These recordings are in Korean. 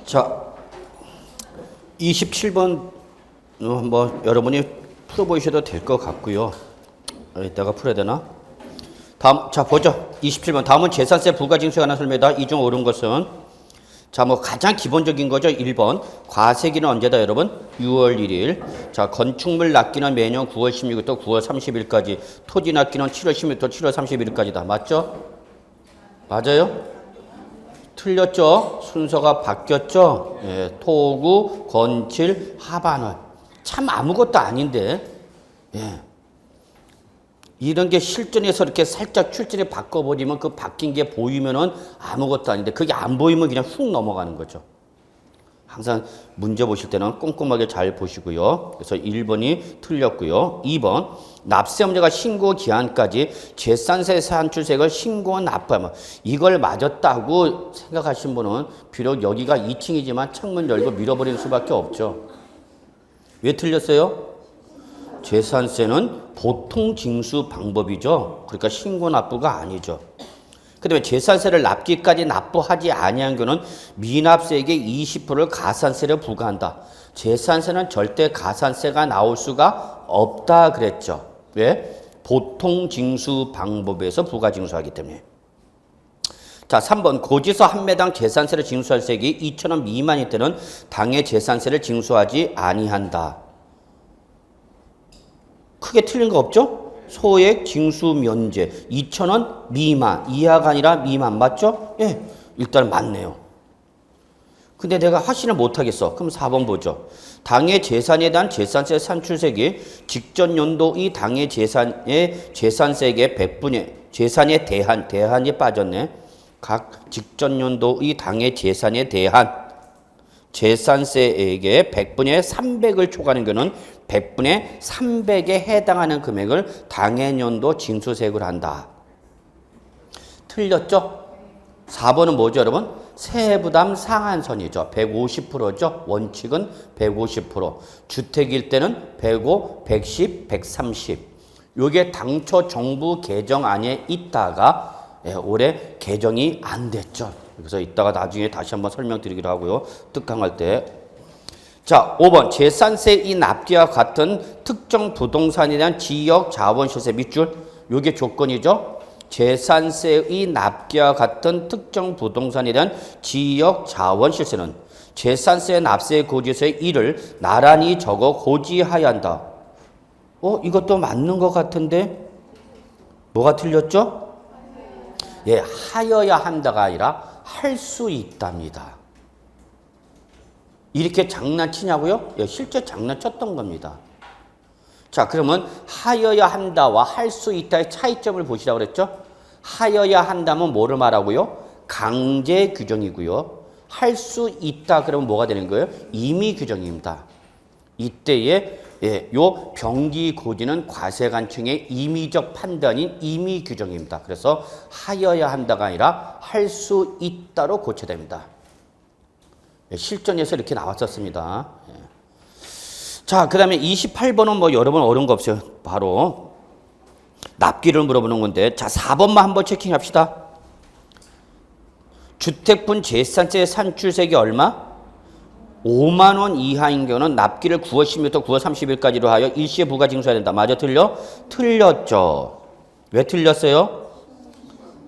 자, 27번 뭐 여러분이 풀어보셔도 될 것 같고요. 이따가 풀어야 되나? 다음, 자 보죠. 27번. 다음은 재산세 부가징수에 관한 설명이다. 이 중 옳은 것은 자, 뭐 가장 기본적인 거죠. 1번. 과세기는 언제다, 여러분? 6월 1일. 자, 건축물 납기는 매년 9월 16일부터 9월 30일까지. 토지 납기는 7월 16일부터 7월 31일까지다. 맞죠? 맞아요? 틀렸죠? 순서가 바뀌었죠? 예, 토구, 건칠, 하반월. 참 아무것도 아닌데, 예. 이런 게 실전에서 이렇게 살짝 출전에 바꿔버리면 그 바뀐 게 보이면은 아무것도 아닌데, 그게 안 보이면 그냥 훅 넘어가는 거죠. 항상 문제 보실 때는 꼼꼼하게 잘 보시고요. 그래서 1번이 틀렸고요. 2번, 납세업자가 신고 기한까지 재산세 산출세액을 신고 납부하면 이걸 맞았다고 생각하신 분은 비록 여기가 2층이지만 창문 열고 밀어버리는 수밖에 없죠. 왜 틀렸어요? 재산세는 보통 징수 방법이죠. 그러니까 신고 납부가 아니죠. 그 다음에 재산세를 납기까지 납부하지 아니한 경우는 미납세액의 20%를 가산세를 부과한다. 재산세는 절대 가산세가 나올 수가 없다 그랬죠. 왜? 보통 징수 방법에서 부가징수하기 때문에. 자, 3번. 고지서 한 매당 재산세를 징수할 세액이 2,000원 미만일 때는 당해 재산세를 징수하지 아니한다. 크게 틀린 거 없죠? 소액 징수 면제 2,000원 미만, 이하가 아니라 미만 맞죠? 예, 일단 맞네요. 근데 내가 확신을 못하겠어. 그럼 4번 보죠. 당해 재산에 대한 재산세 산출세액이 직전 연도의 당해 재산의 재산세액의 100분의 재산에 대한 대한이 빠졌네. 각 직전 연도의 당해 재산에 대한 재산세액의 100분의 300을 초과하는 경우는 100분의 300에 해당하는 금액을 당해년도 징수세액을 한다. 틀렸죠? 4번은 뭐죠, 여러분? 세부담 상한선이죠. 150%죠. 원칙은 150%. 주택일 때는 105, 110, 130. 요게 당초 정부 개정안에 있다가 올해 개정이 안 됐죠. 그래서 이따가 나중에 다시 한번 설명드리기로 하고요. 특강할 때. 자, 5번. 재산세의 납기와 같은 특정 부동산에 대한 지역 자원시세 밑줄. 요게 조건이죠. 재산세의 납기와 같은 특정 부동산에 대한 지역 자원시세는 재산세 납세 고지서의 1을 나란히 적어 고지하여야 한다. 이것도 맞는 것 같은데 뭐가 틀렸죠? 예, 하여야 한다가 아니라 할 수 있답니다. 이렇게 장난치냐고요? 예, 실제 장난쳤던 겁니다. 자, 그러면 하여야 한다와 할 수 있다의 차이점을 보시라고 그랬죠? 하여야 한다면 뭐를 말하고요? 강제 규정이고요. 할 수 있다 그러면 뭐가 되는 거예요? 임의 규정입니다. 이때에 요 병기 고지는 과세관청의 임의적 판단인 임의 규정입니다. 그래서 하여야 한다가 아니라 할 수 있다로 고쳐야 됩니다. 실전에서 이렇게 나왔었습니다. 자, 그 다음에 28번은 뭐 여러분 어려운 거 없어요. 바로 납기를 물어보는 건데, 자, 4번만 한번 체킹합시다. 주택분 재산세 산출세액이 얼마? 5만 원 이하인 경우는 납기를 9월 10일부터 9월 30일까지로 하여 일시에 부가징수해야 된다. 맞아, 틀려? 틀렸죠. 왜 틀렸어요?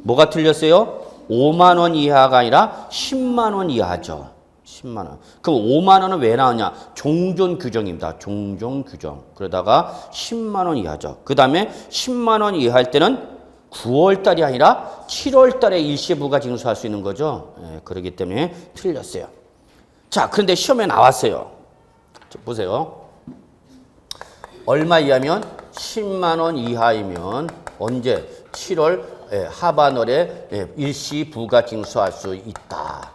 뭐가 틀렸어요? 5만 원 이하가 아니라 10만 원 이하죠. 10만 원. 그럼 5만 원은 왜 나오냐? 종전 규정입니다. 종전 규정. 그러다가 10만 원 이하죠. 그 다음에 10만 원 이하일 때는 9월 달이 아니라 7월 달에 일시에 부가징수할 수 있는 거죠. 그렇기 때문에 틀렸어요. 자, 그런데 시험에 나왔어요. 보세요. 얼마 이하면 10만 원 이하이면 언제? 7월 하반월에 일시 부가징수할 수 있다.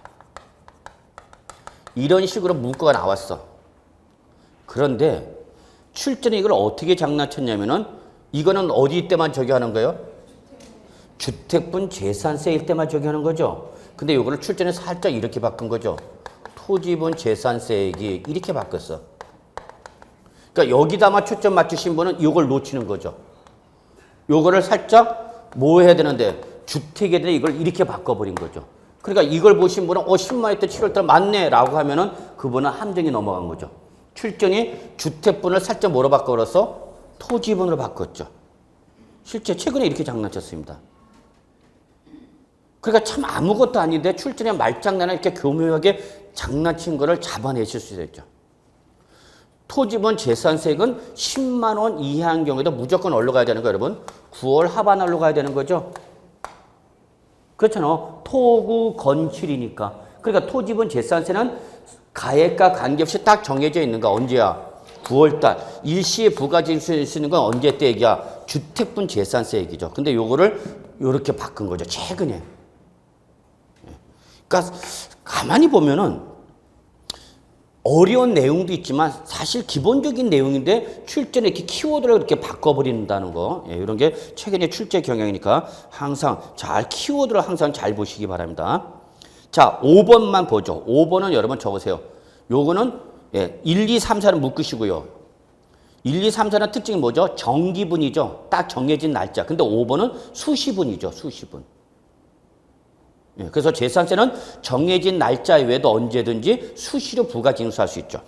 이런 식으로 문구가 나왔어. 그런데 출전에 이걸 어떻게 장난쳤냐면은 이거는 어디 때만 적용하는 거예요? 주택분 재산세일 때만 적용하는 거죠. 근데 이거를 출전에 살짝 이렇게 바꾼 거죠. 토지분 재산세액이 이렇게 바뀌었어. 그러니까 여기다만 초점 맞추신 분은 이걸 놓치는 거죠. 요거를 살짝 뭐 해야 되는데 주택에 대해 이걸 이렇게 바꿔버린 거죠. 그러니까 이걸 보신 분은 10만 원대 7월달 맞네 라고 하면은 그분은 함정이 넘어간 거죠. 출전이 주택분을 살짝 뭐로 바꿔서 토지분으로 바꿨죠. 실제 최근에 이렇게 장난쳤습니다. 그러니까 참 아무것도 아닌데 출전의 말장난을 이렇게 교묘하게 장난친 거를 잡아내실 수 있죠. 토지분 재산세액은 10만 원 이하인 경우에도 무조건 어디로 가야 되는 거예요, 여러분? 9월 하반월로 가야 되는 거죠. 그렇잖아. 토구 건칠이니까. 그러니까 토지분 재산세는 가액과 관계없이 딱 정해져 있는 거 언제야? 9월달. 일시에 부과징수 쓰는 건 언제 때 얘기야? 주택분 재산세 얘기죠. 근데 요거를 요렇게 바꾼 거죠. 최근에. 그러니까 가만히 보면은 어려운 내용도 있지만 사실 기본적인 내용인데 출제는 이렇게 키워드를 이렇게 바꿔버린다는 거. 예, 이런 게 최근에 출제 경향이니까 항상 잘 키워드를 항상 잘 보시기 바랍니다. 자, 5번만 보죠. 5번은 여러분 적으세요. 요거는 1, 2, 3, 4는 묶으시고요. 1, 2, 3, 4는 특징이 뭐죠? 정기분이죠. 딱 정해진 날짜. 근데 5번은 수시분이죠. 수시분. 예, 그래서 재산세는 정해진 날짜 외에도 언제든지 수시로 부가징수할 수 있죠.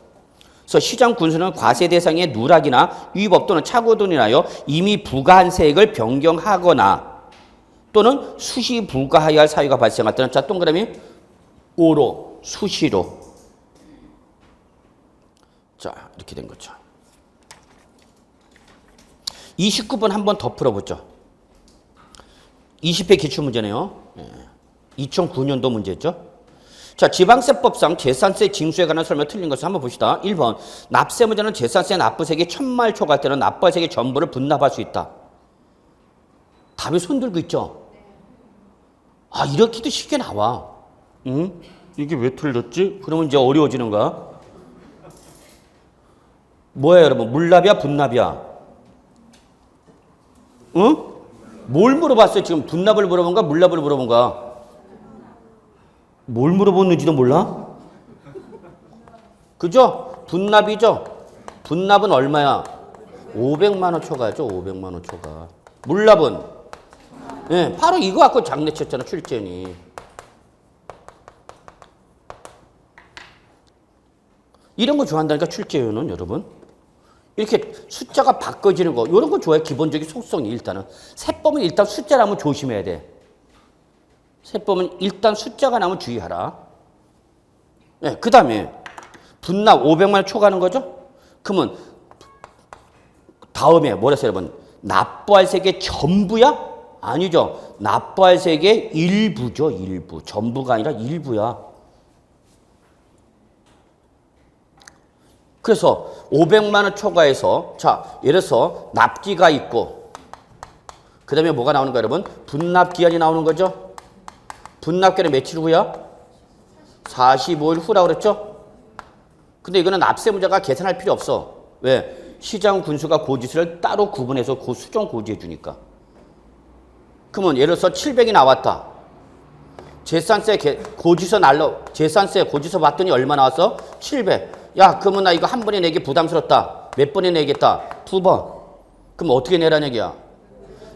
그래서 시장 군수는 과세 대상의 누락이나 위법 또는 착오 등으로 인하여 이미 부과한 세액을 변경하거나 또는 수시 부과하여야 할 사유가 발생할 때는 자 동그라미 5로 수시로 자 이렇게 된 거죠. 29번 한 번 더 풀어보죠. 20회 기출문제네요. 2009년도 문제죠. 자, 지방세법상 재산세 징수에 관한 설명 틀린 것을 한번 봅시다. 1번, 납세무자는 재산세 납부세액이 1000만 원 초과할 때는 납부할 세액의 전부를 분납할 수 있다. 답이 손 들고 있죠? 아, 이렇게도 쉽게 나와. 응? 이게 왜 틀렸지? 그러면 이제 어려워지는 거야. 뭐야, 여러분? 물납이야, 분납이야? 응? 뭘 물어봤어요? 지금 분납을 물어본가? 물납을 물어본가? 뭘 물어봤는지도 몰라? 그죠? 분납이죠? 분납은 얼마야? 500만 원 초과죠. 500만 원 초과. 물납은? 예, 바로 이거 갖고 장난쳤잖아, 출제니. 이런 거 좋아한다니까, 출제위원은 여러분. 이렇게 숫자가 바꿔지는 거, 이런 거 좋아해. 기본적인 속성이 일단은. 세법은 일단 숫자라면 조심해야 돼. 세법은 일단 숫자가 나오면 주의하라. 네, 그 다음에 분납 500만 원 초과하는 거죠? 그러면 다음에 뭐랬어요, 여러분? 납부할 세액의 전부야? 아니죠. 납부할 세액의 일부죠, 일부. 전부가 아니라 일부야. 그래서 500만 원 초과해서 자, 예를 들어서 납기가 있고 그 다음에 뭐가 나오는 거야, 여러분? 분납기한이 나오는 거죠? 분납기한은 며칠 후야? 45일 후라고 그랬죠? 근데 이거는 납세무자가 계산할 필요 없어. 왜? 시장 군수가 고지서를 따로 구분해서 수정 고지해 주니까. 그러면 예를 들어서 700이 나왔다. 재산세 고지서 재산세 고지서 봤더니 얼마 나왔어? 700. 야, 그러면 나 이거 한 번에 내기 부담스럽다. 몇 번에 내겠다? 2번. 그럼 어떻게 내라는 얘기야?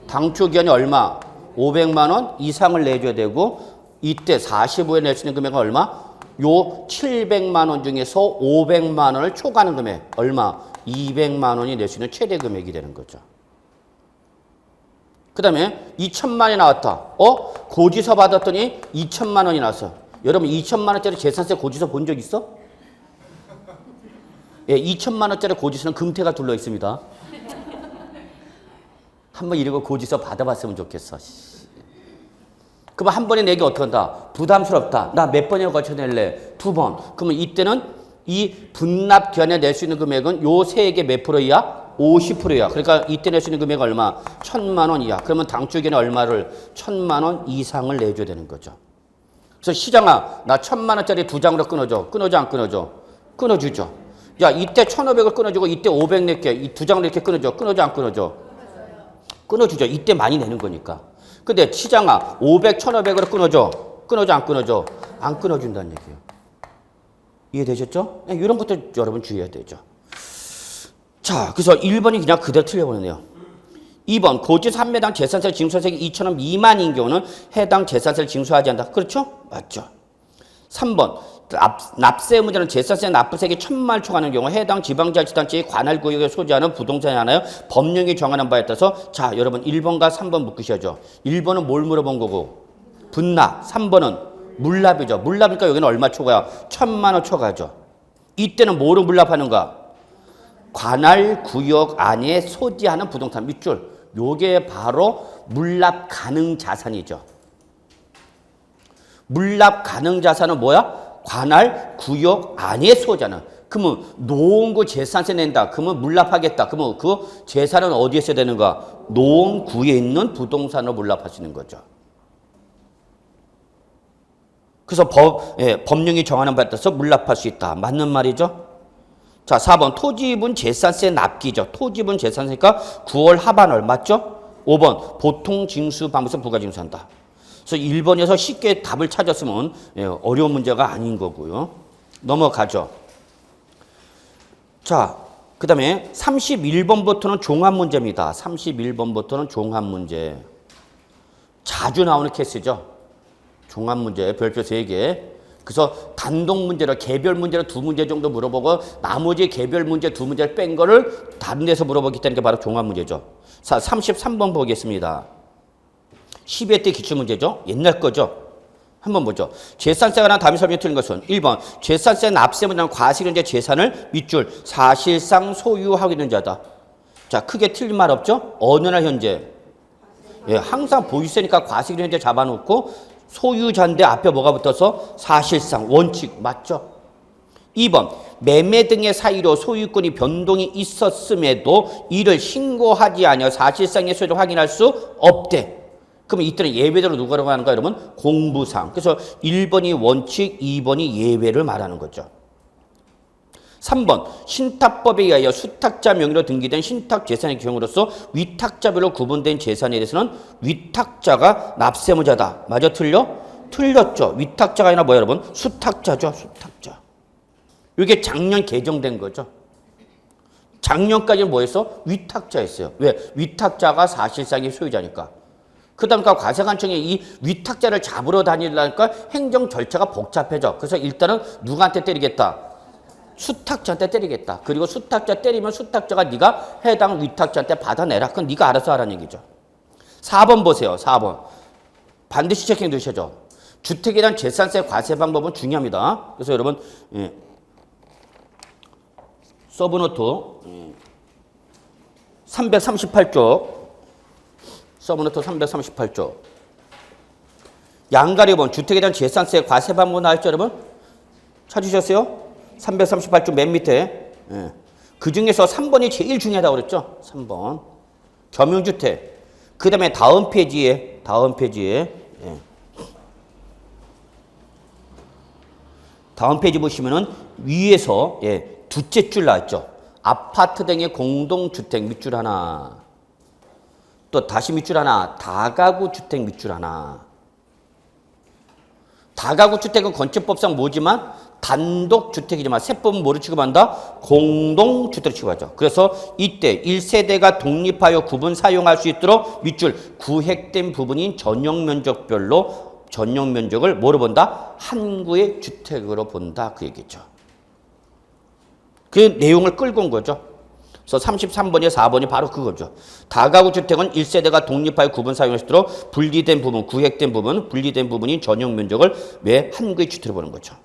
당초 기한이 얼마? 500만 원 이상을 내줘야 되고 이때 45에 낼 수 있는 금액은 얼마? 요 700만 원 중에서 500만 원을 초과하는 금액 얼마? 200만 원이 낼 수 있는 최대 금액이 되는 거죠. 그 다음에 2천만 원이 나왔다. 고지서 받았더니 2천만 원이 나왔어. 여러분 2천만 원짜리 재산세 고지서 본 적 있어? 예, 2천만 원짜리 고지서는 금태가 둘러 있습니다. 한번 이러고 고지서 받아봤으면 좋겠어. 그럼 한 번에 내기 어떻게 한다? 부담스럽다. 나 몇 번이나 거쳐 낼래? 2번. 그러면 이때는 이 분납 기한에 낼 수 있는 금액은 요 세액의 몇 프로야? 50%야. 그러니까 이때 낼 수 있는 금액은 얼마? 1000만 원이야. 그러면 당초 기한에 얼마를? 1000만 원 이상을 내줘야 되는 거죠. 그래서 시장아, 나 1000만 원짜리 2장으로 끊어줘. 끊어줘, 안 끊어줘? 끊어주죠. 야, 이때 1500을 끊어주고 이때 500 낼게. 이 2장을 이렇게 끊어줘. 끊어줘, 안 끊어줘? 끊어주죠. 이때 많이 내는 거니까. 근데 시장아 500, 1500으로 끊어줘. 끊어줘, 안 끊어줘? 안 끊어준다는 얘기예요. 이해되셨죠? 이런 것도 여러분 주의해야 되죠. 자, 그래서 1번이 그냥 그대로 틀려버렸네요. 2번 고지 3매당 재산세 징수세액이 2,000원 미만인 경우는 해당 재산세를 징수하지 않는다. 그렇죠? 맞죠. 3번 납세 문제는 재산세 납부세액이 1,000만 초과하는 경우 해당 지방자치단체의 관할 구역에 소지하는 부동산에 하나여 법령이 정하는 바에 따라서 자 여러분 1번과 3번 묶으셔야죠. 1번은 뭘 물어본 거고 분납, 3번은 물납이죠. 물납이니까 여기는 얼마 초과야? 1,000만 원 초과죠. 이때는 뭐로 물납하는가? 관할 구역 안에 소지하는 부동산 밑줄. 요게 바로 물납 가능 자산이죠. 물납 가능 자산은 뭐야? 관할 구역 안에 소지하는. 그러면 노원구 재산세 낸다. 그러면 물납하겠다. 그러면 그 재산은 어디에 써야 되는가? 노원구에 있는 부동산으로 물납하시는 거죠. 그래서 법령이 정하는 바에 따라서 물납할 수 있다. 맞는 말이죠? 자, 4번 토지분 재산세 납기죠. 토지분 재산세가 9월 하반월 맞죠? 5번 보통 징수 방법에서 부가징수한다. 그래서 1번에서 쉽게 답을 찾았으면 어려운 문제가 아닌 거고요. 넘어가죠. 자, 그 다음에 31번부터는 종합문제입니다. 31번부터는 종합문제. 자주 나오는 케이스죠. 종합문제, 별표 3개. 그래서 단독 문제로, 개별 문제로 2문제 정도 물어보고 나머지 개별 문제 2문제를 뺀 거를 다른 데서 물어보기 때문에 게 바로 종합문제죠. 자, 33번 보겠습니다. 12회 때 기출문제죠. 옛날 거죠. 한번 보죠. 재산세가 난 답이 설명이 틀린 것은 1번 재산세 납세 문제는 과실현재 재산을 밑줄 사실상 소유하고 있는 자다. 자, 크게 틀린 말 없죠? 어느 날 현재? 예, 항상 보유세니까 과실현재 잡아놓고 소유자인데 앞에 뭐가 붙어서 사실상 원칙 맞죠? 2번 매매 등의 사이로 소유권이 변동이 있었음에도 이를 신고하지 않아 사실상의 소유를 확인할 수 없대. 그럼 이때는 예외대로 누가라고 하는가 여러분? 공부상. 그래서 1번이 원칙, 2번이 예외를 말하는 거죠. 3번 신탁법에 의하여 수탁자 명의로 등기된 신탁재산의 경우로서 위탁자별로 구분된 재산에 대해서는 위탁자가 납세무자다. 맞아 틀려? 틀렸죠. 위탁자가 아니라 뭐야 여러분? 수탁자죠. 수탁자. 이게 작년 개정된 거죠. 작년까지는 뭐였어? 위탁자였어요. 왜? 위탁자가 사실상의 소유자니까. 그다음에 과세관청이 이 위탁자를 잡으러 다니려니까 행정 절차가 복잡해져. 그래서 일단은 누구한테 때리겠다? 수탁자한테 때리겠다. 그리고 수탁자 때리면 수탁자가 네가 해당 위탁자한테 받아내라. 그건 네가 알아서 하라는 얘기죠. 4번 보세요. 4번. 반드시 체킹해 두셔야죠. 주택에 대한 재산세 과세 방법은 중요합니다. 그래서 여러분 서브노트 338쪽 서브노트 338쪽 양가리 본 주택에 대한 재산세 과세 방법 나왔죠 여러분? 찾으셨어요? 338쪽 맨 밑에 그 중에서 3번이 제일 중요하다고 그랬죠? 3번 겸용주택 그 다음에 다음 페이지에 다음 페이지 보시면은 위에서 두째 줄 나왔죠? 아파트 등의 공동주택 밑줄 하나 또 다시 밑줄 하나 다가구 주택 밑줄 하나 다가구 주택은 건축법상 뭐지만 단독주택이지만 세법은 뭐를 취급한다? 공동주택을 취급하죠. 그래서 이때 1세대가 독립하여 구분 사용할 수 있도록 밑줄 구획된 부분인 전용면적별로 전용면적을 뭐로 본다? 한 구의 주택으로 본다. 그 얘기죠. 그 내용을 끌고 온 거죠. 그래서 33번에 4번이 바로 그거죠. 다가구 주택은 1세대가 독립하여 구분 사용할 수 있도록 분리된 부분, 구획된 부분, 분리된 부분인 전용면적을 왜 한 구의 주택으로 보는 거죠.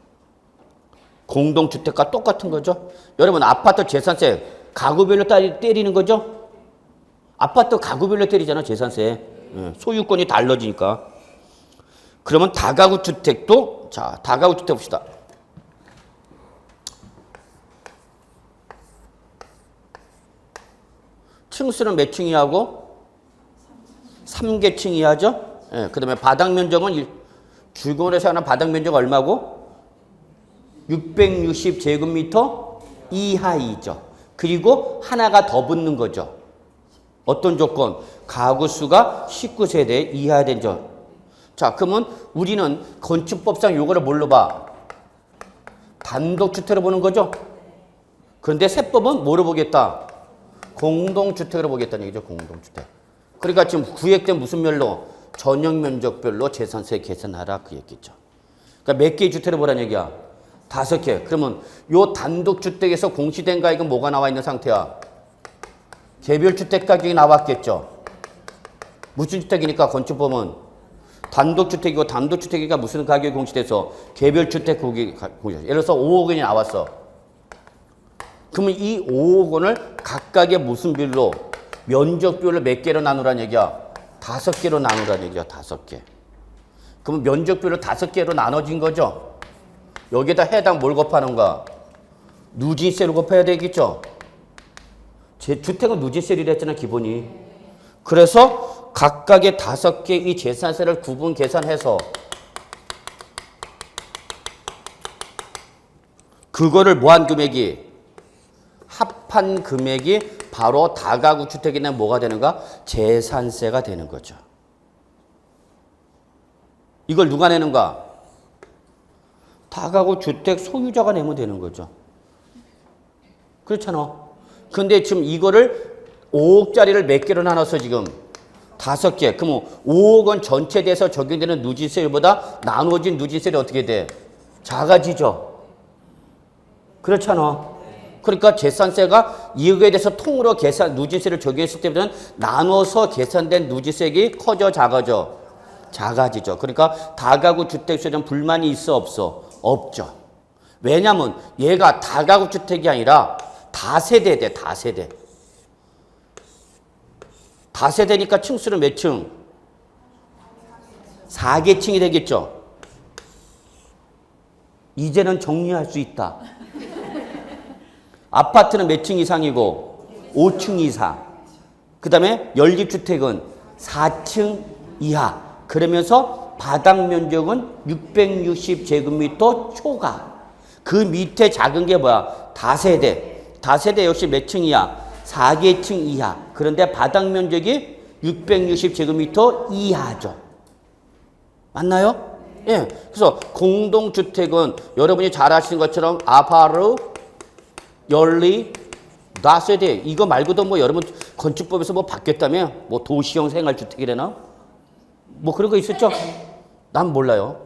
공동주택과 똑같은 거죠. 여러분 아파트 재산세 가구별로 때리는 거죠. 아파트 가구별로 때리잖아 재산세. 소유권이 달라지니까. 그러면 다가구 주택도 자 다가구 주택 봅시다. 층수는 몇 층이 하고? 3개층이 하죠. 그 다음에 바닥 면적은 주거에서 하는 바닥 면적 얼마고? 660제곱미터 이하이죠. 그리고 하나가 더 붙는 거죠. 어떤 조건? 가구 수가 19세대 이하 된 점. 자, 그러면 우리는 건축법상 요거를 뭘로 봐? 단독주택으로 보는 거죠. 그런데 세법은 뭐로 보겠다? 공동주택으로 보겠다는 얘기죠. 공동주택. 그러니까 지금 구획된 무슨 별로? 전용 면적별로 재산세 계산하라 그 얘기죠. 그러니까 몇 개의 주택을 보라는 얘기야? 5개. 그러면 요 단독주택에서 공시된 가액은 뭐가 나와 있는 상태야? 개별주택 가격이 나왔겠죠. 무슨 주택이니까 건축법은 단독주택이고 단독주택이니까 무슨 가격이 공시돼서 개별주택 가격이 공시돼서 예를 들어서 5억 원이 나왔어. 그러면 이 5억 원을 각각의 무슨 비율로 면적별로 몇 개로 나누라는 얘기야? 5개로 나누라는 얘기야. 5개. 그러면 면적별로 5개로 나눠진 거죠. 여기에다 해당 뭘 곱하는 거야? 누진세로 곱해야 되겠죠. 제 주택은 누진세를 했잖아 기본이. 그래서 각각의 5개의 재산세를 구분 계산해서 그거를 뭐한 금액이 합한 금액이 바로 다가구 주택이나 뭐가 되는가? 재산세가 되는 거죠. 이걸 누가 내는가? 다가구 주택 소유자가 내면 되는 거죠. 그렇잖아. 근데 지금 이거를 5억짜리를 몇 개로 나눠서 지금 5개. 그러면 5억 원 전체 대해서 적용되는 누진세율보다 나눠진 누진세율이 어떻게 돼? 작아지죠. 그렇잖아. 그러니까 재산세가 이거에 대해서 통으로 누진세를 적용했을 때보다는 나눠서 계산된 누진세액이 커져 작아져? 작아지죠. 그러니까 다가구 주택수에는 불만이 있어 없어? 없죠. 왜냐하면 얘가 다가구 주택이 아니라 다세대 돼. 다세대. 다세대니까 층수는 몇 층? 4개층이 되겠죠. 이제는 정리할 수 있다. 아파트는 몇 층 이상이고? 5층 이상. 그 다음에 연립주택은 4층 이하. 그러면서 바닥 면적은 660제곱미터 초과. 그 밑에 작은 게 뭐야? 다세대. 다세대 역시 몇 층 이하? 4개층 이하. 그런데 바닥 면적이 660제곱미터 이하죠. 맞나요? 예. 그래서 공동주택은 여러분이 잘 아시는 것처럼 아파트, 연립, 다세대 이거 말고도 뭐 여러분 건축법에서 뭐 바뀌었다며? 뭐 도시형 생활주택이래나? 뭐 그런 거 있었죠? 난 몰라요.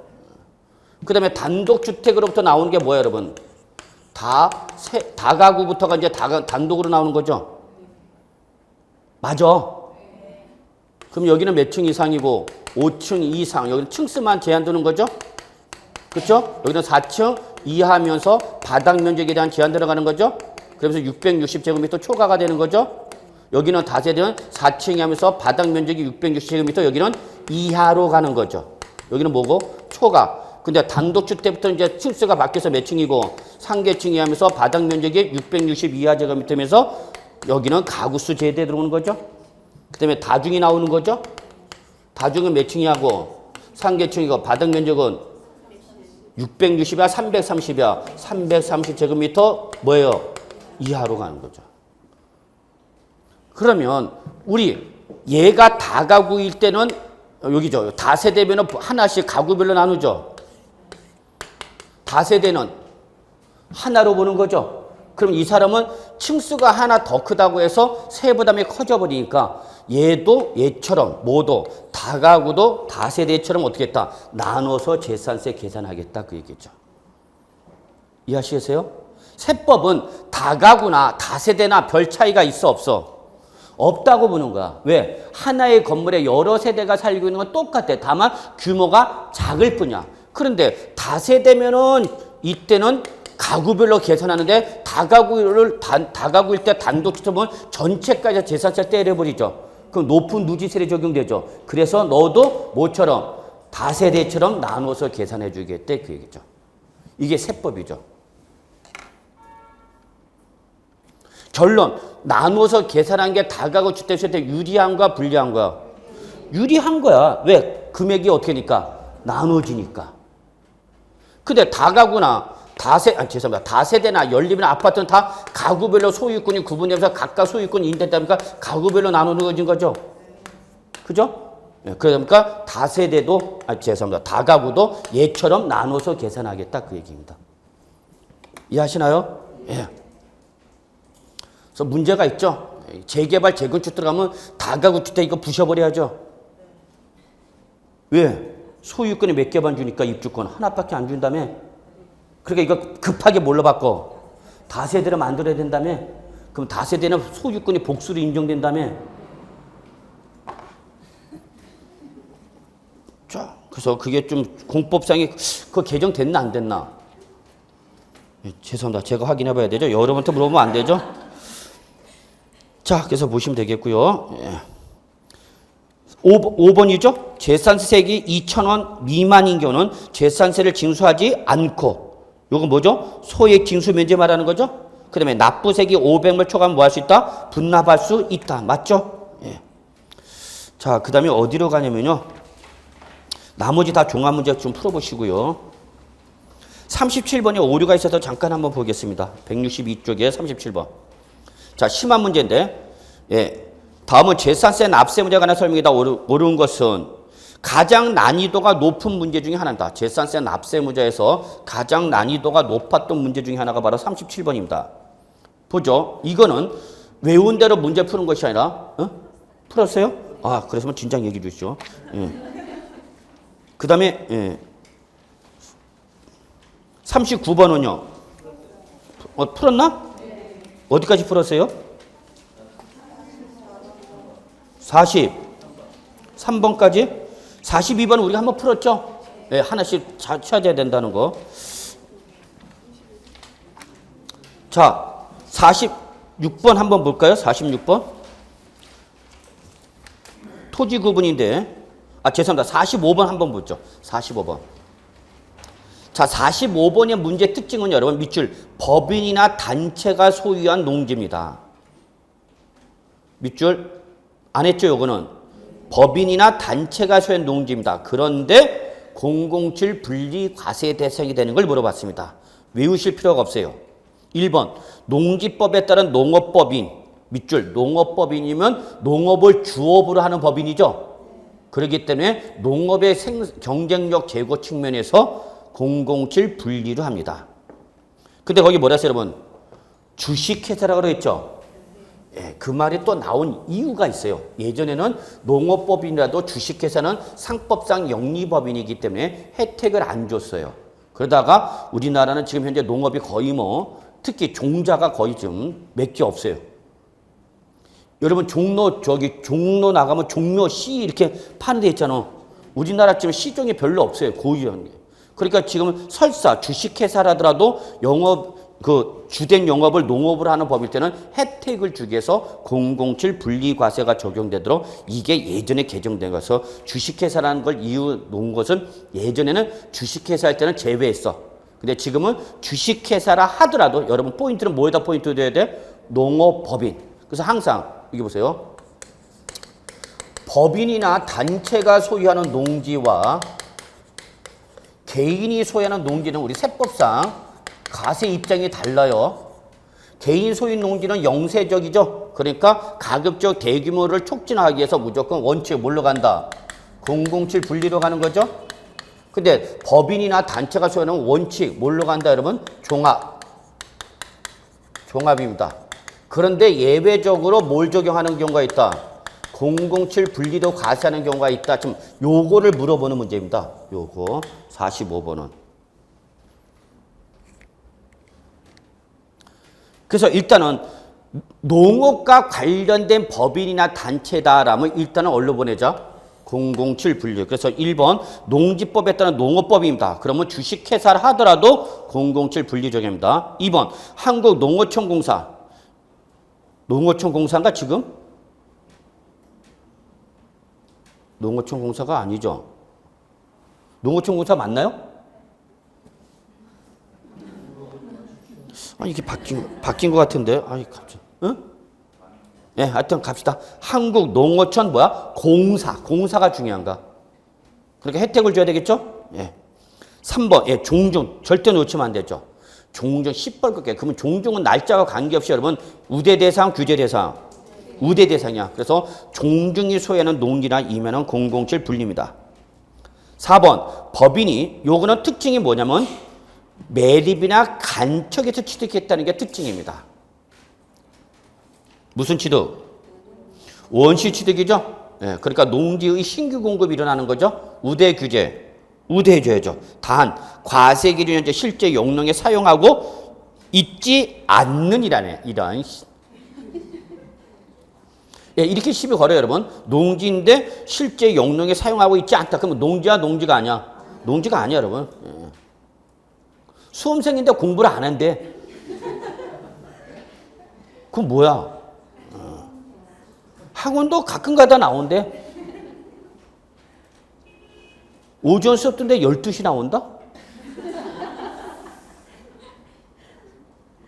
그 다음에 단독주택으로부터 나오는 게 뭐예요, 여러분? 다가구부터가 이제 단독으로 나오는 거죠? 맞아. 그럼 여기는 몇 층 이상이고 5층 이상, 여기는 층수만 제한 두는 거죠? 그렇죠? 여기는 4층 이하면서 바닥 면적에 대한 제한 들어가는 거죠? 그러면서 660제곱미터 초과가 되는 거죠? 여기는 다세대는 4층이 하면서 바닥 면적이 660제곱미터 여기는 이하로 가는 거죠. 여기는 뭐고? 초과. 근데 단독주택부터 이제 층수가 바뀌어서 몇 층이고 3개층이 하면서 바닥 면적이 660 이하 제곱미터면서 여기는 가구수 제외돼 들어오는 거죠. 그 다음에 다중이 나오는 거죠. 다중은 몇 층이하고 3개층이고 바닥 면적은 660이야 330이야 330제곱미터 뭐예요? 이하로 가는 거죠. 그러면 우리 얘가 다가구일 때는 여기죠. 다세대면 하나씩 가구별로 나누죠. 다세대는 하나로 보는 거죠. 그럼 이 사람은 층수가 하나 더 크다고 해서 세부담이 커져버리니까 얘도 얘처럼 모두 다가구도 다세대처럼 어떻게 했다? 나눠서 재산세 계산하겠다 그 얘기죠. 이해하시겠어요? 세법은 다가구나 다세대나 별 차이가 있어 없어? 없다고 보는 거야. 왜? 하나의 건물에 여러 세대가 살고 있는 건 똑같아. 다만 규모가 작을 뿐이야. 그런데 다세대면은 이때는 가구별로 계산하는데 다가구일 때 단독주택은 전체까지 재산세 때려버리죠. 그럼 높은 누진세를 적용되죠. 그래서 너도 뭐처럼 다세대처럼 나눠서 계산해 주겠대 그 얘기죠. 이게 세법이죠. 결론, 나눠서 계산한 게 다가구 주택수에 유리한 거야, 불리한 거야? 유리한 거야. 왜? 금액이 어떻게 되니까? 나눠지니까. 근데 다가구나, 다세대나 연립이나 아파트는 다 가구별로 소유권이 구분되면서 각각 소유권이 인정되다 보니까 가구별로 나누어진 거죠. 그죠? 그러니까 다세대도, 다가구도 얘처럼 나눠서 계산하겠다 그 얘기입니다. 이해하시나요? 예. 그래서 문제가 있죠. 재개발, 재건축 들어가면 다가구 주택 이거 부셔버려야죠. 왜? 소유권이 몇 개만 주니까 입주권 하나밖에 안 준다며. 그러니까 이거 급하게 뭘로 바꿔? 다세대로 만들어야 된다며. 그럼 다세대는 소유권이 복수로 인정된다며. 자, 그래서 그게 좀 공법상에 그 개정됐나 안 됐나? 죄송합니다. 제가 확인해 봐야 되죠. 여러분한테 물어보면 안 되죠. 자, 그래서 보시면 되겠고요. 5번이죠. 재산세액이 2,000원 미만인 경우는 재산세를 징수하지 않고, 요거 뭐죠? 소액 징수 면제 말하는 거죠. 그 다음에 납부세액이 500만 초과하면 뭐 할 수 있다? 분납할 수 있다. 맞죠? 예. 자, 그 다음에 어디로 가냐면요. 나머지 다 종합 문제 좀 풀어보시고요. 37번에 오류가 있어서 잠깐 한번 보겠습니다. 162쪽에 37번. 자, 심한 문제인데, 예. 다음은 재산세 납세 문제에 관한 설명이다. 옳은 것은 가장 난이도가 높은 문제 중에 하나다. 재산세 납세 문제에서 가장 난이도가 높았던 문제 중에 하나가 바로 37번입니다. 보죠. 이거는 외운 대로 문제 푸는 것이 아니라, 풀었어요? 아, 그래서 진작 얘기해 주시죠. 예. 그 다음에, 예. 39번은요. 풀었나? 어디까지 풀었어요? 43번까지? 42번 우리가 한번 풀었죠? 네, 하나씩 찾아야 된다는 거. 자, 46번 한번 볼까요? 46번. 토지 구분인데, 죄송합니다. 45번 한번 보죠. 45번. 자, 45번의 문제 특징은 여러분 밑줄 법인이나 단체가 소유한 농지입니다. 밑줄 안 했죠, 요거는. 법인이나 단체가 소유한 농지입니다. 그런데 007 분리 과세 대상이 되는 걸 물어봤습니다. 외우실 필요가 없어요. 1번, 농지법에 따른 농업법인. 밑줄 농업법인이면 농업을 주업으로 하는 법인이죠. 그렇기 때문에 농업의 경쟁력 제고 측면에서 007 분리로 합니다. 근데 거기 뭐라 했어요, 여러분? 주식회사라고 그랬죠? 예, 그 말이 또 나온 이유가 있어요. 예전에는 농업법인이라도 주식회사는 상법상 영리법인이기 때문에 혜택을 안 줬어요. 그러다가 우리나라는 지금 현재 농업이 거의 특히 종자가 거의 좀 몇 개 없어요. 여러분 종로 나가면 종묘 씨 이렇게 파는 데 있잖아. 우리나라 지금 시종이 별로 없어요. 고유한 게. 그러니까 지금 설사 주식회사라더라도 주된 영업을 농업으로 하는 법일 때는 혜택을 주기 위해서 007 분리과세가 적용되도록 이게 예전에 개정된 거서 주식회사라는 걸 이유 놓은 것은 예전에는 주식회사 할 때는 제외했어. 근데 지금은 주식회사라 하더라도 여러분 포인트는 뭐에다 포인트 줘야 돼? 농업법인. 그래서 항상 이게 보세요. 법인이나 단체가 소유하는 농지와 개인이 소유하는 농지는 우리 세법상 과세 입장이 달라요. 개인 소유 농지는 영세적이죠. 그러니까 가급적 대규모를 촉진하기 위해서 무조건 원칙에 뭘로 간다? 007 분리로 가는 거죠. 근데 법인이나 단체가 소유하는 원칙 뭘로 간다 여러분? 종합입니다. 그런데 예외적으로 뭘 적용하는 경우가 있다? 007 분리도 과세하는 경우가 있다. 지금 요거를 물어보는 문제입니다. 요거 45번은. 그래서 일단은 농업과 관련된 법인이나 단체다라면 일단은 어디로 보내자? 007 분류. 그래서 1번 농지법에 따른 농업법입니다. 그러면 주식회사를 하더라도 007 분리 적용입니다. 2번 한국농어촌공사. 농어촌공사인가 지금? 농어촌공사가 아니죠. 농어촌공사 맞나요? 이게 바뀐 것 같은데. 갑자기. 응? 네, 하여튼 갑시다. 한국농어촌 공사가 중요한가? 그러니까 혜택을 줘야 되겠죠? 예. 3번, 종중. 절대 놓치면 안 되죠. 종중 10벌 끄게. 그러면 종중은 날짜와 관계없이 여러분 우대 대상, 규제 대상. 우대 대상이야. 그래서 종중이 소유하는 농지나 이면은 007 분리입니다. 4번, 법인이 요거는 특징이 뭐냐면 매립이나 간척에서 취득했다는 게 특징입니다. 무슨 취득? 원시 취득이죠. 예, 그러니까 농지의 신규 공급이 일어나는 거죠. 우대 규제, 우대해줘야죠. 단 과세기를 현재 실제 용량에 사용하고 있지 않는 이런 예, 이렇게 시비 걸어요, 여러분. 농지인데 실제 용량에 사용하고 있지 않다. 그러면 농지야, 농지가 아니야? 농지가 아니야, 여러분. 예. 수험생인데 공부를 안 한대. 그건 뭐야? 학원도 가끔 가다 나온대. 오전 수업 듣는데 12시 나온다?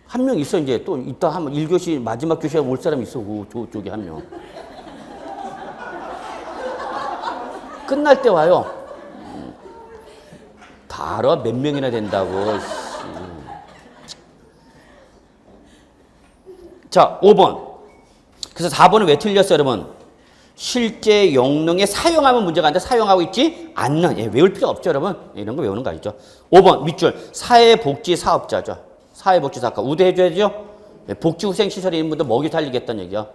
한 명 있어, 이제. 또 이따 한번 1교시 마지막 교시에 올 사람 있어. 저쪽에 한 명. 끝날 때 와요. 다 알아? 몇 명이나 된다고. 자, 5번. 그래서 4번은 왜 틀렸어요, 여러분? 실제 용량에 사용하면 문제가 아닌데 사용하고 있지 않는. 예, 외울 필요 없죠, 여러분? 이런 거 외우는 거 아니죠? 5번 밑줄 사회복지사업자죠. 사회복지사업가 우대해줘야죠. 예, 복지후생시설에 있는 분들 먹이 살리겠다는 얘기야.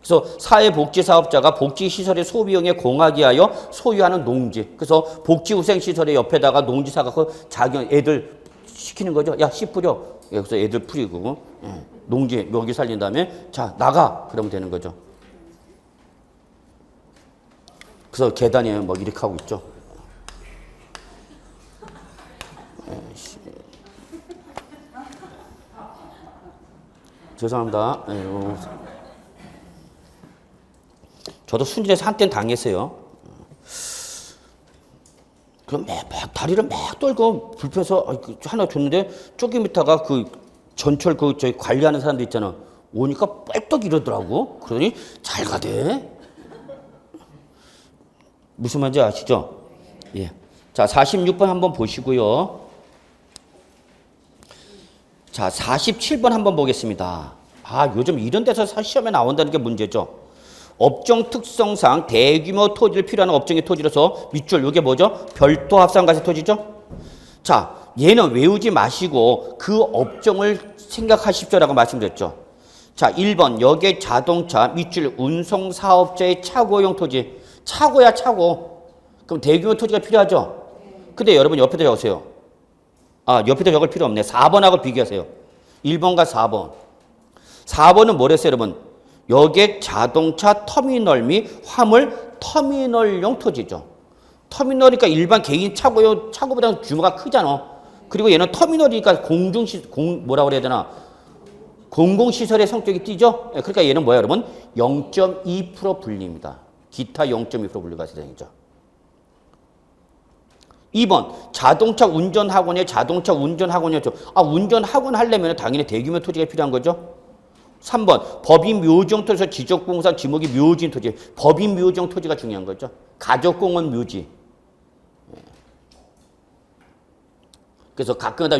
그래서 사회복지사업자가 복지시설의 소비용에 공하기 위하여 소유하는 농지. 그래서 복지후생시설의 옆에다가 농지 사갖고 자기 애들 시키는 거죠. 야, 씨 뿌려. 예, 그래서 애들 뿌리고 예, 농지 먹이 살린 다음에 자 나가 그러면 되는 거죠. 그래서 계단에 뭐 이렇게 하고 있죠. 죄송합니다. 저도 순진해서 한때는 당했어요. 그럼 막 다리를 막 떨고 불편해서 하나 줬는데 조금 있다가 그 전철 저희 관리하는 사람들 있잖아. 오니까 뻘떡 이러더라고. 그러더니 잘 가대. 무슨 말인지 아시죠? 예. 자, 46번 한번 보시고요. 자, 47번 한번 보겠습니다. 아, 요즘 이런 데서 시험에 나온다는 게 문제죠. 업종 특성상 대규모 토지를 필요하는 업종의 토지로서 밑줄, 이게 뭐죠? 별도 합산가세 토지죠? 자, 얘는 외우지 마시고 그 업종을 생각하십시오라고 말씀드렸죠. 자, 1번 여객 자동차 밑줄 운송사업자의 차고용 토지. 차고야, 차고. 그럼 대규모 토지가 필요하죠? 근데 여러분 옆에다 적으세요. 아, 옆에다 적을 필요 없네. 4번하고 비교하세요. 1번과 4번. 4번은 뭐랬어요, 여러분? 여객 자동차 터미널 및 화물 터미널용 토지죠. 터미널이니까 일반 개인 차고보다는 규모가 크잖아. 그리고 얘는 터미널이니까 뭐라고 그래야 되나? 공공시설의 성격이 띄죠? 그러니까 얘는 뭐야, 여러분? 0.2% 분리입니다. 기타 0.2% 분리가 되죠. 2번 자동차 운전학원의 자동차 운전학원이었죠. 아, 운전학원 하려면 당연히 대규모 토지가 필요한 거죠. 3번 법인 묘지용 토지에서 지적공사 지목이 묘지인 토지. 법인 묘지용 토지가 중요한 거죠. 가족공원 묘지. 그래서 가끔가다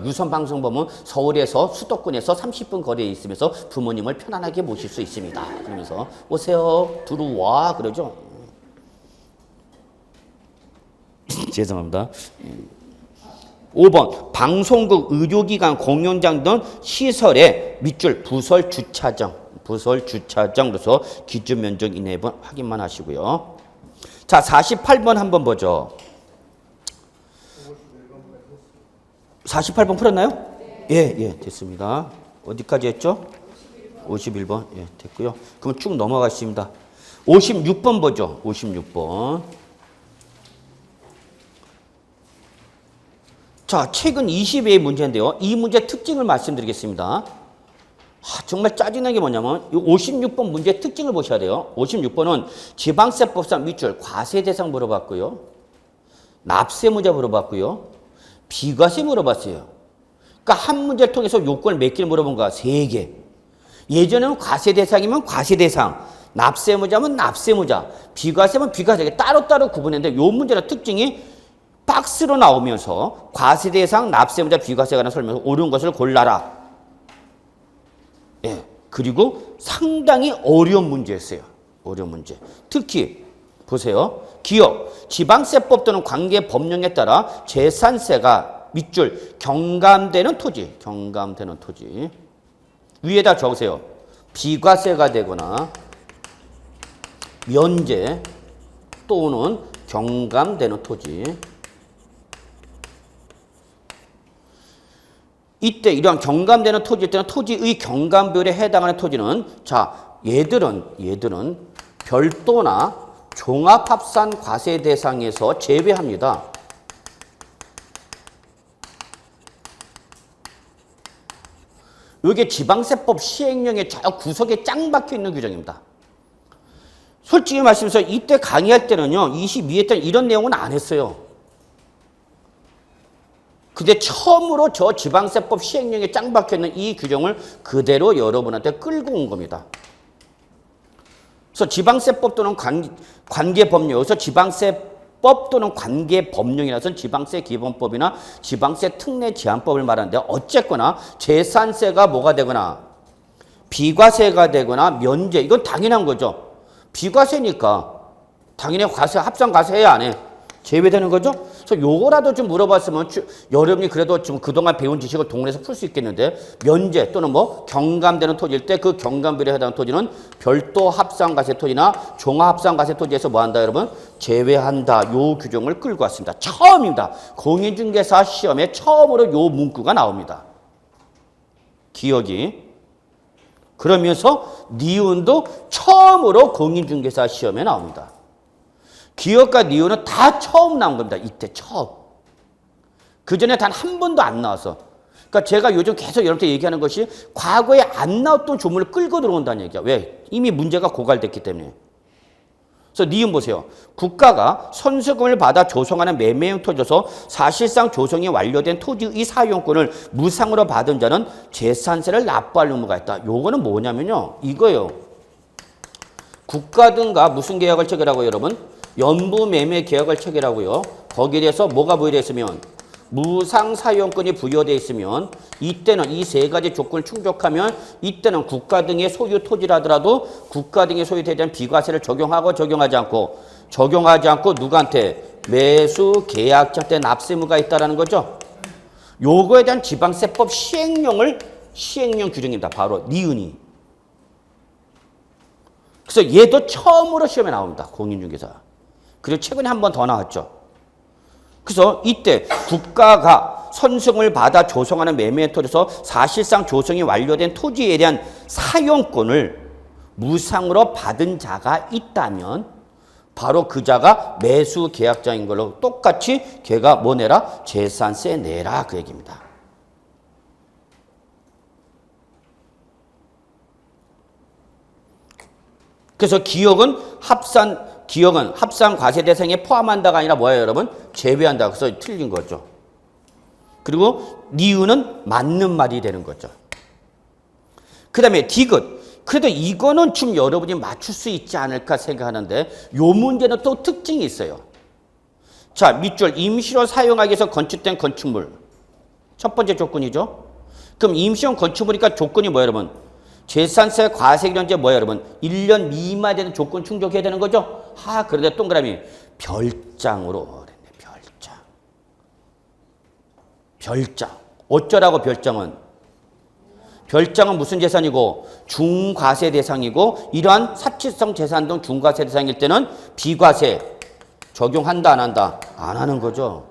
유선 방송 보면 서울에서 수도권에서 30분 거리에 있으면서 부모님을 편안하게 모실 수 있습니다. 그러면서 오세요, 들어와 그러죠. 죄송합니다. 5번 방송국, 의료기관, 공연장 등 시설의 밑줄 부설 주차장으로서 기준 면적 이내 확인만 하시고요. 자, 48번 한번 보죠. 48번 풀었나요? 예, 됐습니다. 어디까지 했죠? 51번. 예, 됐고요. 그럼 쭉 넘어가겠습니다. 56번 보죠. 56번. 자, 최근 20회의 문제인데요. 이 문제 특징을 말씀드리겠습니다. 정말 짜증나는 게 뭐냐면 이 56번 문제 특징을 보셔야 돼요. 56번은 지방세법상 밑줄 과세 대상 물어봤고요. 납세 문제 물어봤고요. 비과세 물어봤어요. 그러니까 한 문제를 통해서 요건을 몇 개를 물어본 거야? 3개. 예전에는 과세 대상이면 과세 대상, 납세 문제면 납세 문제, 비과세면 비과세. 따로따로 구분했는데 요 문제의 특징이 박스로 나오면서 과세 대상, 납세 문제, 비과세에 관한 설명에서 옳은 것을 골라라. 예. 그리고 상당히 어려운 문제였어요. 어려운 문제. 특히 보세요. 기업, 지방세법 또는 관계 법령에 따라 재산세가 밑줄 경감되는 토지. 위에다 적으세요. 비과세가 되거나 면제 또는 경감되는 토지. 이때 이러한 경감되는 토지일 때는 토지의 경감비율에 해당하는 토지는 자, 얘들은 별도나 종합합산 과세 대상에서 제외합니다. 이게 지방세법 시행령의 저 구석에 짱 박혀 있는 규정입니다. 솔직히 말씀해서 이때 강의할 때는요, 22회 때는 이런 내용은 안 했어요. 근데 처음으로 저 지방세법 시행령에 짱 박혀 있는 이 규정을 그대로 여러분한테 끌고 온 겁니다. 그래서 지방세법 또는 관계법령, 여기서 지방세법 또는 관계법령이라서 지방세 기본법이나 지방세 특례 제한법을 말하는데 어쨌거나 재산세가 뭐가 되거나 비과세가 되거나 면제, 이건 당연한 거죠. 비과세니까 당연히 과세, 합산 과세 해야 안 해? 제외되는 거죠? 그래서 요거라도 좀 물어봤으면 여러분이 그래도 좀 그동안 배운 지식을 동원해서 풀 수 있겠는데 면제 또는 뭐 경감되는 토지일 때 그 경감비율에 해당하는 토지는 별도 합산과세 토지나 종합합산과세 토지에서 뭐 한다 여러분? 제외한다. 요 규정을 끌고 왔습니다. 처음입니다. 공인중개사 시험에 처음으로 요 문구가 나옵니다. 기억이. 그러면서 니은도 처음으로 공인중개사 시험에 나옵니다. 기억과 니은은 다 처음 나온 겁니다. 이때 처음. 그전에 단 한 번도 안 나와서. 그러니까 제가 요즘 계속 여러분한테 얘기하는 것이 과거에 안 나왔던 조문을 끌고 들어온다는 얘기야. 왜? 이미 문제가 고갈됐기 때문에. 그래서 니은 보세요. 국가가 선수금을 받아 조성하는 매매형 토지로서 사실상 조성이 완료된 토지의 사용권을 무상으로 받은 자는 재산세를 납부할 의무가 있다. 요거는 뭐냐면요. 이거예요. 국가 등과 무슨 계약을 체결하고 여러분? 연부 매매 계약을 체결하고요. 거기에 대해서 뭐가 부여되어 있으면 무상 사용권이 부여되어 있으면 이때는 이 세 가지 조건을 충족하면 이때는 국가 등의 소유 토지라더라도 국가 등의 소유에 대한 비과세를 적용하고 적용하지 않고 누구한테 매수 계약자한테 납세무가 있다라는 거죠. 요거에 대한 지방세법 시행령 규정입니다. 바로 니은이. 그래서 얘도 처음으로 시험에 나옵니다. 공인중개사. 그리고 최근에 한 번 더 나왔죠. 그래서 이때 국가가 선승을 받아 조성하는 매매 토지에서 사실상 조성이 완료된 토지에 대한 사용권을 무상으로 받은 자가 있다면 바로 그 자가 매수 계약자인 걸로 똑같이 걔가 뭐 내라? 재산세 내라 그 얘기입니다. 그래서 기억은 합산 과세 대상에 포함한다가 아니라 뭐예요, 여러분? 제외한다. 그래서 틀린 거죠. 그리고 니은은 맞는 말이 되는 거죠. 그 다음에 디귿. 그래도 이거는 좀 여러분이 맞출 수 있지 않을까 생각하는데 요 문제는 또 특징이 있어요. 자, 밑줄 임시로 사용하기 위해서 건축된 건축물. 첫 번째 조건이죠. 그럼 임시용 건축물이니까 조건이 뭐예요, 여러분? 재산세 과세기간제 뭐예요, 여러분? 1년 미만 되는 조건 충족해야 되는 거죠? 그런데 동그라미 별장으로 그랬네. 별장. 어쩌라고 별장은? 별장은 무슨 재산이고? 중과세 대상이고 이러한 사치성 재산 등 중과세 대상일 때는 비과세 적용한다 안 한다? 안 하는 거죠.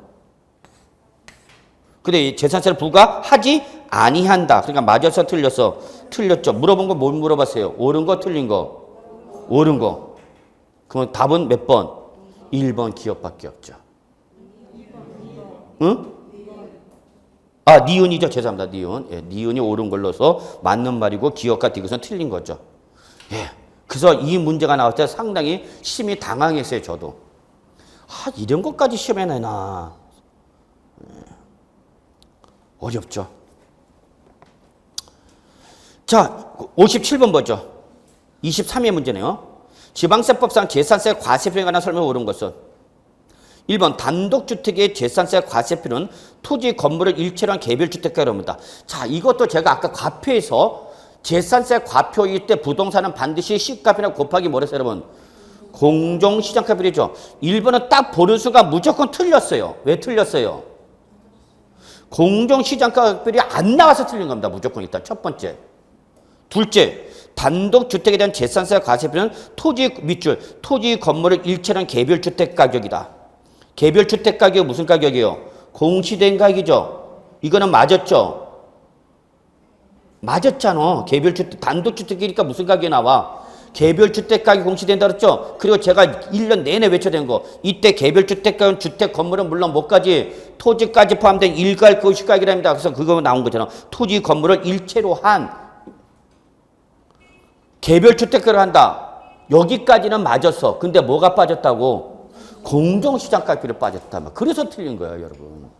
근데 재산세를 부과하지 아니한다. 그러니까 맞아서 틀렸어. 틀렸죠. 물어본 거 뭘 물어봤어요? 옳은 거 틀린 거? 옳은 거. 그럼 답은 몇 번? 1번 기억밖에 없죠. 응? 니은이죠. 죄송합니다. 니은. 예, 니은이 옳은 걸로서 맞는 말이고 기억과 디귿은 틀린 거죠. 예. 그래서 이 문제가 나올 때 상당히 심히 당황했어요. 저도. 이런 것까지 시험에 내나. 예. 어렵죠. 자, 57번 보죠. 23회 문제네요. 지방세법상 재산세 과세표에 관한 설명을 옳은 것은 1번 단독주택의 재산세 과세표는 토지 건물을 일체로 한 개별주택가로 합니다. 자, 이것도 제가 아까 과표에서 재산세 과표일 때 부동산은 반드시 시가비나 곱하기 뭐랬어요, 여러분? 공정시장가비율이죠. 1번은 딱 보는 순간 무조건 틀렸어요. 왜 틀렸어요? 공정시장가비율이 안 나와서 틀린 겁니다. 무조건 일단 첫 번째. 둘째, 단독주택에 대한 재산세 과세표는 토지 밑줄, 토지 건물을 일체로 한 개별주택 가격이다. 개별주택 가격이 무슨 가격이에요? 공시된 가격이죠. 이거는 맞았죠? 맞았잖아. 개별주택, 단독주택이니까 무슨 가격이 나와? 개별주택 가격이 공시된다 그랬죠? 그리고 제가 1년 내내 외쳐댄 거. 이때 개별주택 가격은 주택 건물은 물론 뭐까지? 토지까지 포함된 일괄 거시가격이랍니다. 그래서 그거 나온 거잖아. 토지 건물을 일체로 한 개별주택가를 한다. 여기까지는 맞았어. 근데 뭐가 빠졌다고? 공정시장가격이 빠졌다. 그래서 틀린 거예요, 여러분.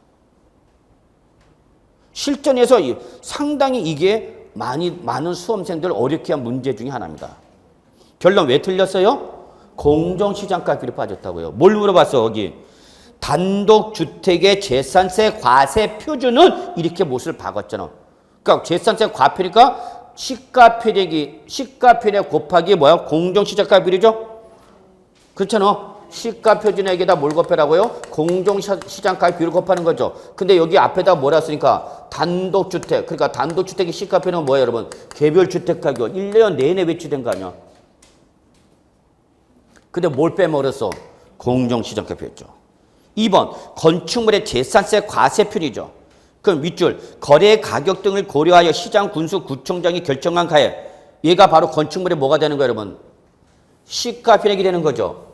실전에서 상당히 이게 많은 수험생들 어렵게 한 문제 중에 하나입니다. 결론 왜 틀렸어요? 공정시장가격이 빠졌다고요. 뭘 물어봤어, 여기? 단독주택의 재산세 과세 표준은 이렇게 못을 박았잖아. 그러니까 재산세 과표니까 시가표력 곱하기 뭐야? 공정시장가율이죠? 그렇잖아. 시가표준액에다 뭘 곱하라고요? 공정시장가율을 곱하는 거죠. 근데 여기 앞에다 뭐라 쓰니까 단독주택. 그러니까 단독주택의 시가표는 뭐예요, 여러분? 개별주택 가격. 1년 내내 외치된 거 아니야? 근데 뭘 빼먹었어? 공정시장가율이었죠. 2번 건축물의 재산세 과세표이죠. 그럼 윗줄 거래 가격 등을 고려하여 시장 군수 구청장이 결정한 가액. 얘가 바로 건축물이 뭐가 되는 거예요, 여러분? 시가표액이 되는 거죠.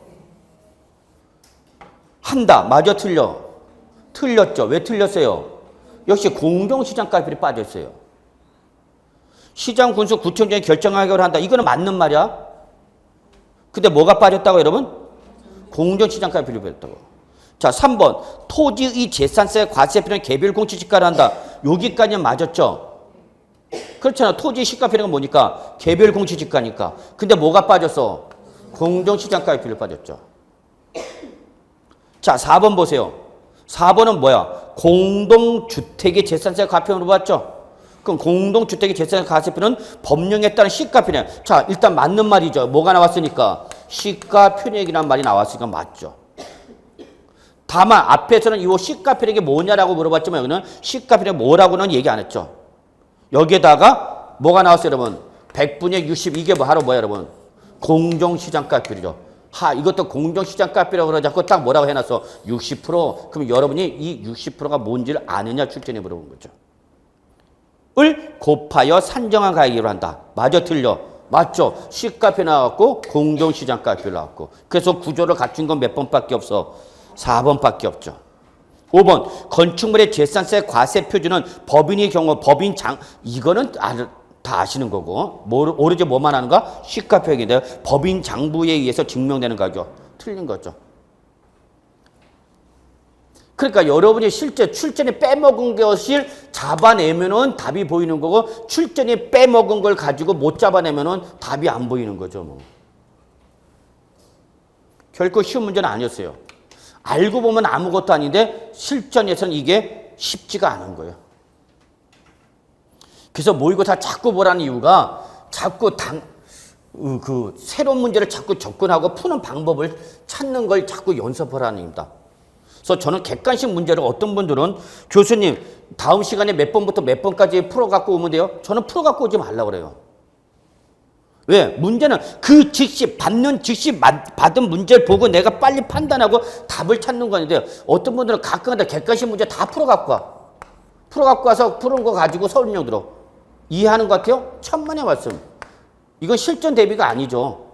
한다. 맞아, 틀려? 틀렸죠. 왜 틀렸어요? 역시 공정시장가율이 빠졌어요. 시장 군수 구청장이 결정하기로 한다. 이거는 맞는 말이야. 근데 뭐가 빠졌다고 여러분? 공정시장가율이 빠졌다고. 자, 3번. 토지의 재산세 과세표는 개별 공시지가를 한다. 여기까지는 맞았죠? 그렇잖아. 토지 시가표는 뭐니까? 개별 공시지가니까. 근데 뭐가 빠졌어? 공정시장가율이 빠졌죠. 자, 4번 보세요. 4번은 뭐야? 공동주택의 재산세 과표로 봤죠? 그럼 공동주택의 재산세 과세표는 법령에 따른 시가표네. 자, 일단 맞는 말이죠. 뭐가 나왔으니까? 시가표액이라는 말이 나왔으니까 맞죠. 다만 앞에서는 이 시가표액이 뭐냐라고 물어봤지만 여기는 시가표액이 뭐라고는 얘기 안 했죠. 여기에다가 뭐가 나왔어요, 여러분? 100분의 60 이게 바로 뭐야, 여러분? 공정시장가율이죠. 이것도 공정시장가율이라고 그러지 않고 딱 뭐라고 해놨어? 60%. 그럼 여러분이 이 60%가 뭔지를 아느냐 출전에 물어본 거죠. 을 곱하여 산정한 가액으로 한다. 맞아, 틀려? 맞죠? 시가표 나왔고 공정시장가율 나왔고. 그래서 구조를 갖춘 건 몇 번밖에 없어? 4번밖에 없죠. 5번 건축물의 재산세 과세 표준은 법인의 경우 이거는 다 아시는 거고 오로지 뭐만 하는가? 시가표액인데 법인 장부에 의해서 증명되는 가격. 틀린 거죠. 그러니까 여러분이 실제 출전에 빼먹은 것을 잡아내면은 답이 보이는 거고 출전에 빼먹은 걸 가지고 못 잡아내면은 답이 안 보이는 거죠. 뭐. 결코 쉬운 문제는 아니었어요. 알고 보면 아무것도 아닌데 실전에서는 이게 쉽지가 않은 거예요. 그래서 모의고사 자꾸 보라는 이유가 자꾸 새로운 문제를 자꾸 접근하고 푸는 방법을 찾는 걸 자꾸 연습하라는 입니다. 그래서 저는 객관식 문제를 어떤 분들은 교수님 다음 시간에 몇 번부터 몇 번까지 풀어갖고 오면 돼요? 저는 풀어갖고 오지 말라고 그래요. 왜? 문제는 그 즉시 받은 문제를 보고 내가 빨리 판단하고 답을 찾는 거 아닌데요. 어떤 분들은 가끔가다 객관식 문제 다 풀어갖고 와. 풀어갖고 와서 푸는 거 가지고 설명 들어. 이해하는 것 같아요? 천만의 말씀. 이건 실전 대비가 아니죠.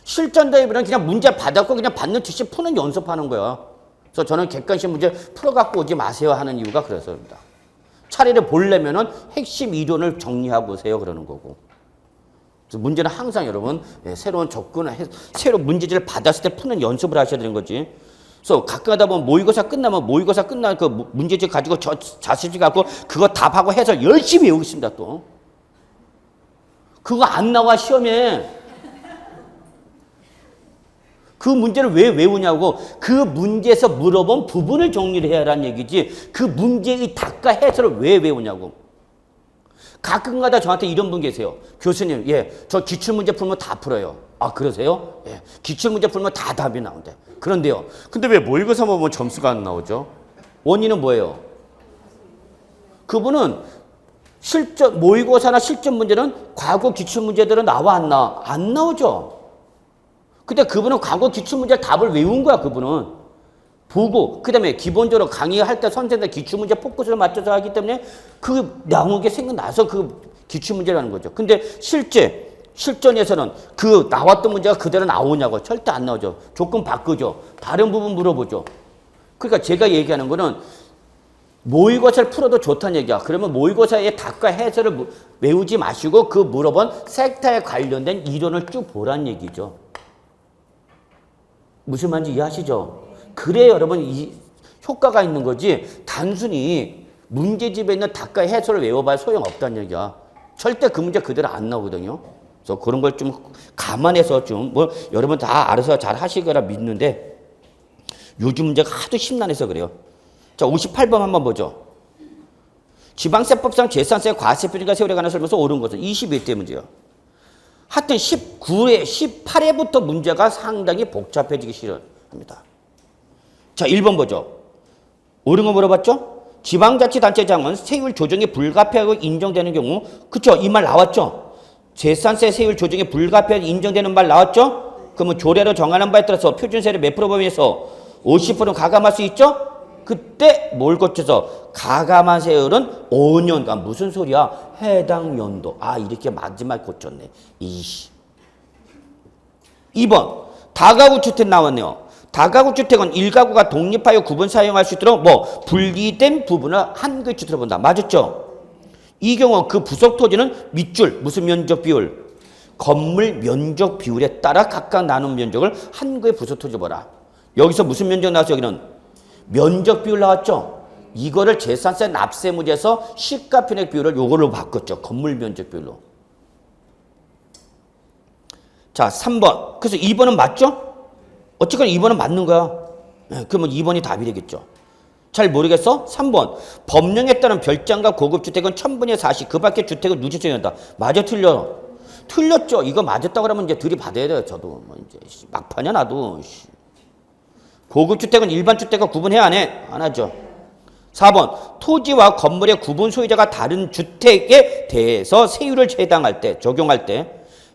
실전 대비는 그냥 문제 받았고 그냥 받는 즉시 푸는 연습하는 거야. 그래서 저는 객관식 문제 풀어갖고 오지 마세요 하는 이유가 그래서입니다. 차라리 보려면은 핵심 이론을 정리하고 오세요 그러는 거고. 그래서 문제는 항상 여러분 새로운 새로운 문제지를 받았을 때 푸는 연습을 하셔야 되는 거지. 그래서 가끔 하다 보면 모의고사 끝나면 그 문제지 가지고 자습실 갖고 그거 답하고 해서 열심히 외우겠습니다 또. 그거 안 나와 시험에. 그 문제를 왜 외우냐고. 그 문제에서 물어본 부분을 정리를 해야 하라는 얘기지. 그 문제의 답과 해설을 왜 외우냐고. 가끔가다 저한테 이런 분 계세요. 교수님, 저 기출문제 풀면 다 풀어요. 아, 그러세요? 예, 기출문제 풀면 다 답이 나온대. 그런데요. 근데 왜 모의고사 보면 점수가 안 나오죠? 원인은 뭐예요? 그분은 실전, 모의고사나 실전 문제는 과거 기출문제들은 나와 안 나와? 안 나오죠. 근데 그분은 과거 기출문제 답을 외운 거야, 그분은. 보고, 그 다음에 기본적으로 강의할 때 선생님들 기출문제 포커스를 맞춰서 하기 때문에 그 나온 게 생각나서 그 기출문제라는 거죠. 근데 실전에서는 그 나왔던 문제가 그대로 나오냐고 절대 안 나오죠. 조금 바꾸죠. 다른 부분 물어보죠. 그러니까 제가 얘기하는 거는 모의고사를 풀어도 좋다는 얘기야. 그러면 모의고사의 답과 해설을 외우지 마시고 그 물어본 섹터에 관련된 이론을 쭉 보란 얘기죠. 무슨 말인지 이해하시죠? 그래 여러분 이 효과가 있는 거지 단순히 문제집에 있는 답과 해설을 외워봐야 소용없다는 얘기야. 절대 그 문제 그대로 안 나오거든요. 그래서 그런 걸 좀 감안해서 좀 뭐 여러분 다 알아서 잘 하실 거라 믿는데 요즘 문제가 하도 심란해서 그래요. 자, 58번 한번 보죠. 지방세법상 재산세 과세표준과 세율에 관한 설명서 옳은 것은 21대 문제요. 하여튼 19회, 18회부터 문제가 상당히 복잡해지기 시작합니다. 자, 1번 보죠. 옳은 거 물어봤죠? 지방자치단체장은 세율 조정이 불가피하고 인정되는 경우, 그쵸? 이 말 나왔죠? 재산세 세율 조정이 불가피하고 인정되는 말 나왔죠? 그러면 조례로 정하는 바에 따라서 표준세를 몇 프로 범위에서 50% 가감할 수 있죠? 그때 뭘 거쳐서 가감한 세율은 5년. 아, 무슨 소리야? 해당 연도. 아, 이렇게 마지막 고쳤네. 이씨. 2번. 다가구 주택 나왔네요. 다가구 주택은 1가구가 독립하여 구분 사용할 수 있도록 뭐 분리된 부분을 한 그릇 들어본다. 맞았죠? 이 경우 그 부속 토지는 밑줄 무슨 면적 비율? 건물 면적 비율에 따라 각각 나눈 면적을 한 그릇 부속 토지 보라. 여기서 무슨 면적 나왔죠? 여기는 면적 비율 나왔죠? 이거를 재산세 납세 문제에서 시가편익 비율을 요걸로 바꿨죠. 건물 면적 비율로. 자, 3번. 그래서 2번은 맞죠? 어쨌거나 2번은 맞는 거야. 네, 그러면 2번이 답이 되겠죠. 잘 모르겠어? 3번. 법령에 따른 별장과 고급주택은 1000분의 40. 그 밖에 주택은 누진성이 한다. 맞아, 틀려? 틀렸죠. 이거 맞았다고 그러면 이제 들이받아야 돼요. 저도. 뭐 이제 막판이야, 나도. 고급주택은 일반 주택과 구분해야 안 해? 안 하죠. 4번. 토지와 건물의 구분 소유자가 다른 주택에 대해서 세율을 적용할 때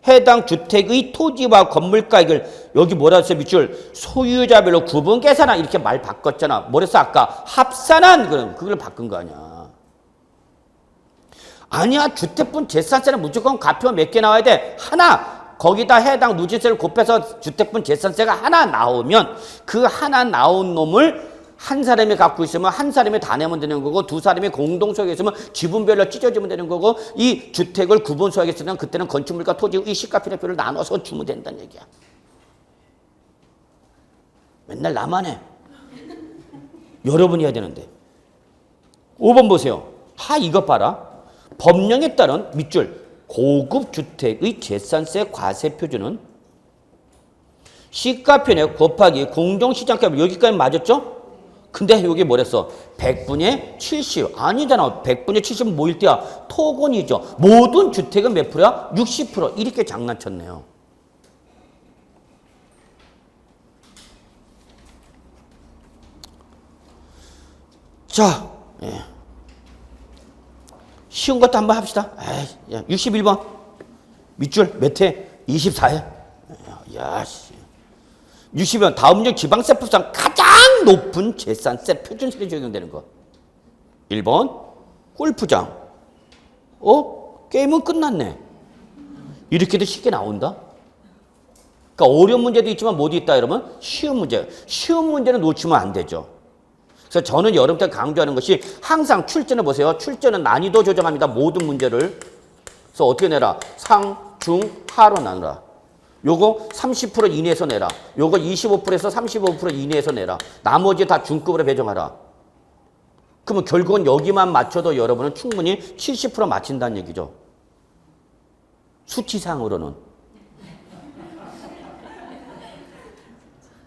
해당 주택의 토지와 건물 가액을 여기 뭐라 했어요? 밑줄 소유자별로 구분 계산한 이렇게 말 바꿨잖아. 뭐랬어 아까? 합산한 그걸 바꾼 거 아니야. 아니야. 주택분 재산세는 무조건 가표 몇 개 나와야 돼? 하나. 거기다 해당 누진세를 곱해서 주택분 재산세가 하나 나오면 그 하나 나온 놈을 한 사람이 갖고 있으면 한 사람이 다 내면 되는 거고 두 사람이 공동 소유에 있으면 지분별로 찢어지면 되는 거고 이 주택을 구분 소유하겠으면 그때는 건축물과 토지의 시가편익비율을 나눠서 주면 된다는 얘기야. 맨날 나만 해. 여러분이 해야 되는데. 5번 보세요. 이것 봐라. 법령에 따른 밑줄 고급 주택의 재산세 과세 표준은 시가편익 곱하기 공동시장가 여기까지 맞았죠? 근데 여기 뭐랬어? 100분의 70. 아니잖아. 100분의 70은 뭐일 때야? 토건이죠. 모든 주택은 몇 프로야? 60%. 이렇게 장난쳤네요. 자, 쉬운 것도 한번 합시다. 61번. 밑줄 몇 회? 24회. 야, 씨. 60번. 다음 문제 지방세법상 가장 높은 재산세 표준세율이 적용되는 거. 1번. 골프장. 게임은 끝났네. 이렇게도 쉽게 나온다. 그러니까 어려운 문제도 있지만 뭐도 있다 여러분? 쉬운 문제. 쉬운 문제는 놓치면 안 되죠. 그래서 저는 여러분들 강조하는 것이 항상 출제는 보세요. 출제는 난이도 조정합니다. 모든 문제를. 그래서 어떻게 내라? 상, 중, 하로 나누라. 요거 30% 이내에서 내라. 요거 25%에서 35% 이내에서 내라. 나머지 다 중급으로 배정하라. 그러면 결국은 여기만 맞춰도 여러분은 충분히 70% 맞힌다는 얘기죠. 수치상으로는.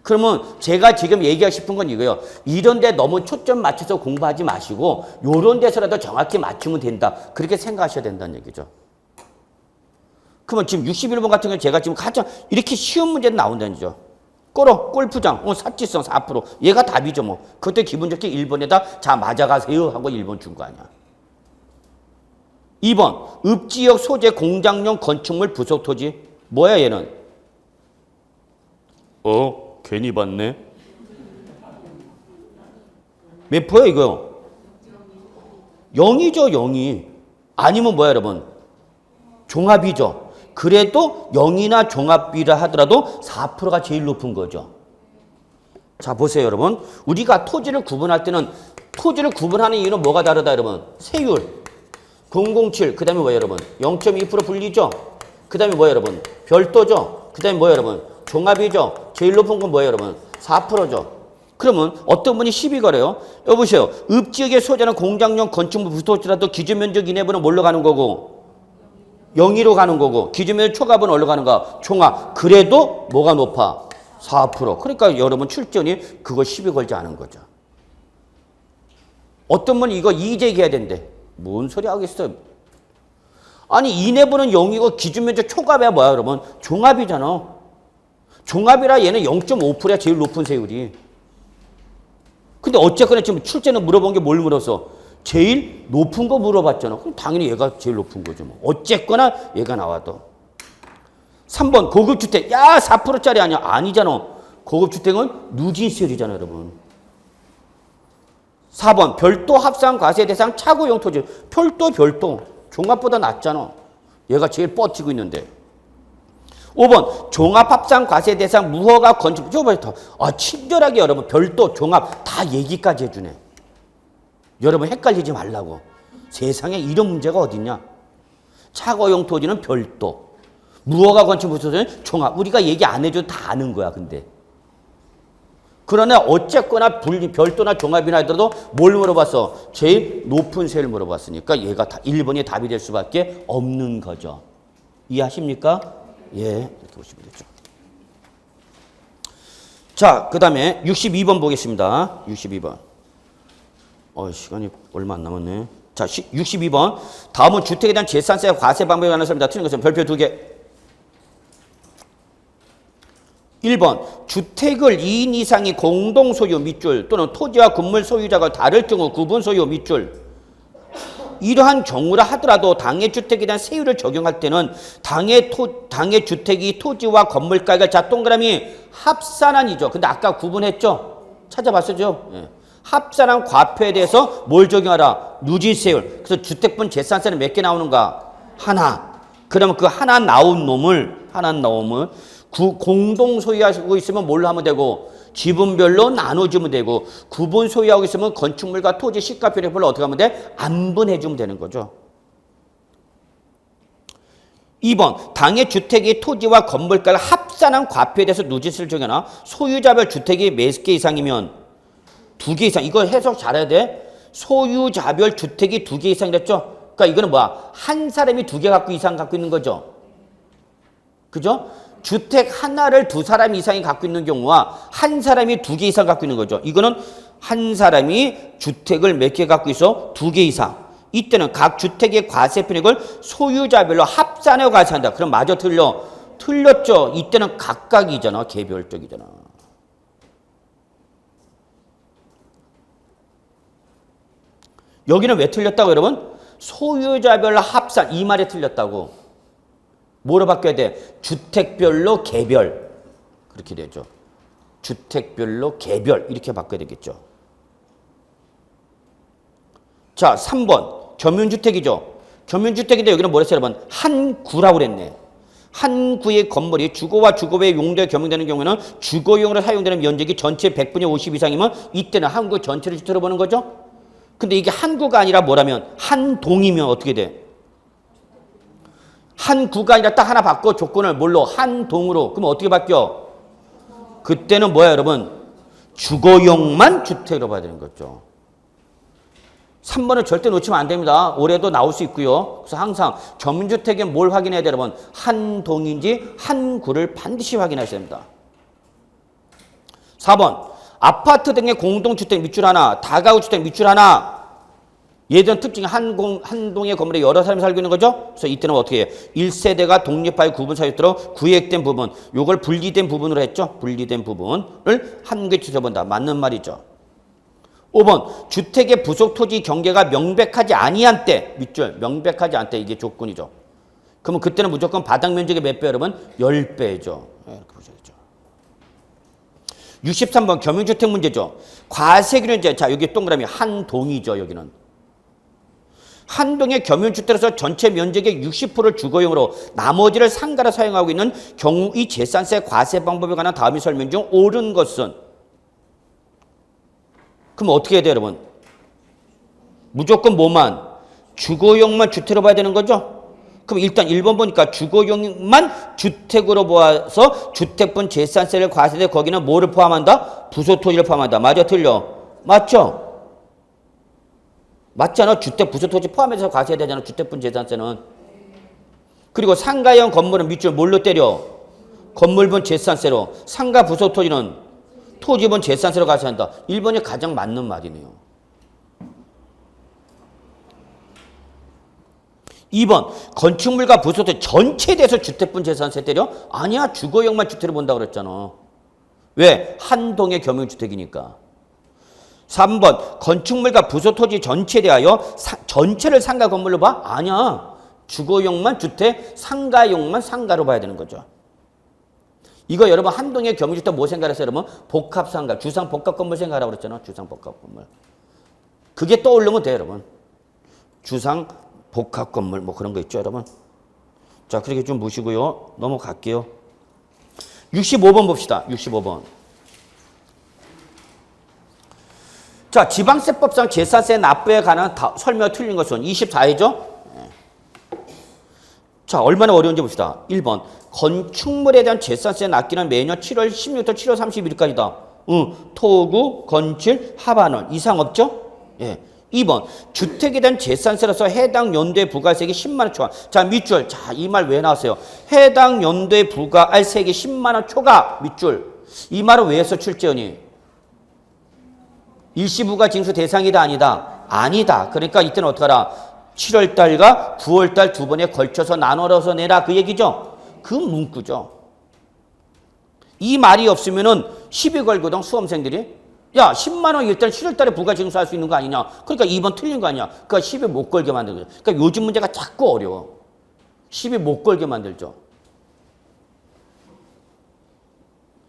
그러면 제가 지금 얘기하고 싶은 건 이거예요. 이런 데 너무 초점 맞춰서 공부하지 마시고 요런 데서라도 정확히 맞추면 된다. 그렇게 생각하셔야 된다는 얘기죠. 그러면 지금 61번 같은 경우는 제가 지금 가장 이렇게 쉬운 문제도 나온다는 거죠. 골프장, 사치성 4%. 얘가 답이죠, 뭐. 그때 기분 좋게 1번에다 자, 맞아가세요 하고 1번 준 거 아니야. 2번 읍지역 소재 공장용 건축물 부속 토지. 뭐야 얘는? 괜히 봤네. 몇 포야 이거요? 0이죠 0이. 아니면 뭐야 여러분? 종합이죠. 그래도 0이나 종합이라 하더라도 4%가 제일 높은 거죠. 자 보세요 여러분. 우리가 토지를 구분할 때는 토지를 구분하는 이유는 뭐가 다르다 여러분? 세율 007 그 다음에 뭐야 여러분? 0.2% 분리죠. 그 다음에 뭐야 여러분? 별도죠. 그 다음에 뭐야 여러분? 종합이죠. 제일 높은 건 뭐야 여러분? 4%죠. 그러면 어떤 분이 시비 걸어요? 여보세요. 읍지역의 소재는 공장용 건축물 부속토지라도 기준면적 이내부는 뭘로 가는 거고? 0으로 가는 거고 기준면적 초과분은 어디로 가는가? 종합. 그래도 뭐가 높아? 4%. 그러니까 여러분 출전이 그거 시비 걸지 않은 거죠. 어떤 분이 이거 이의제기해야 된대. 뭔 소리 하겠어요? 아니 이내부는 0이고 기준면적 초과분이 뭐야 여러분? 종합이잖아. 종합이라 얘는 0.5%야 제일 높은 세율이. 근데 어쨌거나 지금 출제는 물어본 게 뭘 물었어? 제일 높은 거 물어봤잖아. 그럼 당연히 얘가 제일 높은 거죠. 뭐. 어쨌거나 얘가 나와도. 3번 고급주택. 야 4%짜리 아니야. 아니잖아. 고급주택은 누진세율이잖아 여러분. 4번 별도 합산 과세 대상 차고용 토지. 별도. 종합보다 낫잖아. 얘가 제일 버티고 있는데. 5번 종합합산 과세 대상 무허가 건축. 저거 봐요. 친절하게 여러분 별도 종합 다 얘기까지 해주네. 여러분 헷갈리지 말라고. 세상에 이런 문제가 어딨냐. 차고용 토지는 별도. 무허가 건축 토지는 종합. 우리가 얘기 안 해줘도 다 아는 거야 근데. 그러나 어쨌거나 별도나 종합이나 하더라도 뭘 물어봤어? 제일 높은 세를 물어봤으니까 얘가 다 1번이 답이 될 수밖에 없는 거죠. 이해하십니까? 예, 이렇게 보시면 되죠. 자, 그 다음에 62번 보겠습니다. 62번. 시간이 얼마 안 남았네. 자, 62번. 다음은 주택에 대한 재산세 과세 방법에 관한 설명입니다. 틀린 것은 별표 2개. 1번. 주택을 2인 이상이 공동 소유 밑줄 또는 토지와 건물 소유자가 다를 경우 구분 소유 밑줄. 이러한 경우라 하더라도 당해 주택에 대한 세율을 적용할 때는 당해 주택이 토지와 건물가액을 자 동그라미 합산한이죠. 근데 아까 구분했죠? 찾아봤었죠? 예. 합산한 과표에 대해서 뭘 적용하라? 누진세율. 그래서 주택분 재산세는 몇 개 나오는가? 하나. 그러면 그 하나 나온 놈을 공동 소유하고 있으면 뭘로 하면 되고 지분별로 나눠주면 되고 구분 소유하고 있으면 건축물과 토지 시가표별로 어떻게 하면 돼? 안분해주면 되는 거죠. 2번 당해 주택이 토지와 건물가를 합산한 과표에 대해서 누진세를 적용하나 소유자별 주택이 몇 개 이상이면 2개 이상. 이거 해석 잘해야 돼. 소유자별 주택이 2개 이상이랬죠. 그러니까 이거는 뭐야? 한 사람이 2개 이상 갖고 있는 거죠. 그죠? 주택 하나를 2사람 이상이 갖고 있는 경우와 한 사람이 2개 이상 갖고 있는 거죠. 이거는 한 사람이 주택을 몇 개 갖고 있어? 2개 이상. 이때는 각 주택의 과세표익을 소유자별로 합산해 과세한다. 그럼 마저 틀렸죠. 이때는 각각이잖아. 개별적이잖아. 여기는 왜 틀렸다고 여러분? 소유자별로 합산. 이 말에 틀렸다고. 뭐로 바뀌어야 돼? 주택별로 개별. 그렇게 되죠. 주택별로 개별. 이렇게 바꿔야 되겠죠. 자, 3번. 겸용주택이죠. 겸용주택인데 여기는 뭐랬어요, 여러분? 한 구라고 그랬네. 한 구의 건물이 주거와 주거의 용도에 겸용되는 경우에는 주거용으로 사용되는 면적이 전체 100분의 50 이상이면 이때는 한 구 전체를 들어보는 거죠. 근데 이게 한 구가 아니라 뭐라면 한 동이면 어떻게 돼? 한 구가 아니라 딱 하나 바꿔 조건을 뭘로? 한 동으로. 그럼 어떻게 바뀌어? 그때는 뭐야 여러분? 주거용만 주택으로 봐야 되는 거죠. 3번을 절대 놓치면 안 됩니다. 올해도 나올 수 있고요. 그래서 항상 전문주택에 뭘 확인해야 돼요 여러분? 한 동인지 한 구를 반드시 확인하셔야 됩니다. 4번. 아파트 등의 공동주택 밑줄 하나, 다가구 주택 밑줄 하나. 예전 특징이 한 동의 건물에 여러 사람이 살고 있는 거죠. 그래서 이때는 어떻게 해요? 1세대가 독립하여 구분 사유로 구획된 부분, 요걸 분리된 부분으로 했죠. 분리된 부분을 한 개 주셔본다. 맞는 말이죠. 5번 주택의 부속 토지 경계가 명백하지 아니한 때 밑줄 명백하지 않은 때 이게 조건이죠. 그러면 그때는 무조건 바닥 면적의 몇 배 여러분? 10배죠. 이렇게 보셔야죠. 63번 겸용주택 문제죠. 과세기는 이제 자 여기 동그라미 한 동이죠. 여기는 한 동의 겸용주택에서 전체 면적의 60%를 주거용으로 나머지를 상가로 사용하고 있는 경우 이 재산세 과세 방법에 관한 다음의 설명 중 옳은 것은 그럼 어떻게 해야 돼요, 여러분? 무조건 뭐만? 주거용만 주택으로 봐야 되는 거죠? 그럼 일단 1번 보니까 주거용만 주택으로 보아서 주택분 재산세를 과세돼 거기는 뭐를 포함한다? 부소토지를 포함한다. 맞아, 틀려? 맞죠? 맞잖아. 주택 부소토지 포함해서 과세해야 되잖아. 주택분 재산세는. 그리고 상가형 건물은 밑줄 뭘로 때려? 건물분 재산세로. 상가 부소토지는 토지분 재산세로 과세한다. 1번이 가장 맞는 말이네요. 2번 건축물과 부소토지 전체에 대해서 주택분 재산세 때려? 아니야. 주거용만 주택을 본다고 그랬잖아. 왜? 한 동의 겸용주택이니까. 3번 건축물과 부소토지 전체에 대하여 전체를 상가 건물로 봐? 아니야. 주거용만 주택, 상가용만 상가로 봐야 되는 거죠. 이거 여러분 한동의 겸용주택 뭐 생각했어요? 여러분 복합상가, 주상복합건물 생각하라고 그랬잖아. 주상복합건물. 그게 떠오르면 돼요, 여러분. 주상복합건물 뭐 그런 거 있죠, 여러분. 자, 그렇게 좀 보시고요. 넘어갈게요. 65번 봅시다. 65번. 자, 지방세법상 재산세 납부에 관한 설명 틀린 것은 24회죠? 자, 얼마나 어려운지 봅시다. 1번. 건축물에 대한 재산세 납기는 매년 7월 16일부터 7월 31일까지다. 토구, 건축, 하반원 이상 없죠? 예. 2번. 주택에 대한 재산세로서 해당 연도에 부과할 세액이 10만 원 초과. 자, 밑줄. 자, 이 말 왜 나왔어요? 해당 연도에 부과할 세액이 10만 원 초과. 밑줄. 이 말은 왜 했어, 출제원이? 일시부과 징수 대상이다 아니다? 아니다. 그러니까 이때는 어떡하라? 7월달과 9월달 두 번에 걸쳐서 나눠서 내라 그 얘기죠. 그 문구죠. 이 말이 없으면은 시비 걸거든 수험생들이. 야 10만 원 일단 7월달에 부가 징수할 수 있는 거 아니냐. 그러니까 2번 틀린 거 아니야. 그러니까 시비 못 걸게 만드는 거죠. 그러니까 요즘 문제가 자꾸 어려워. 시비 못 걸게 만들죠.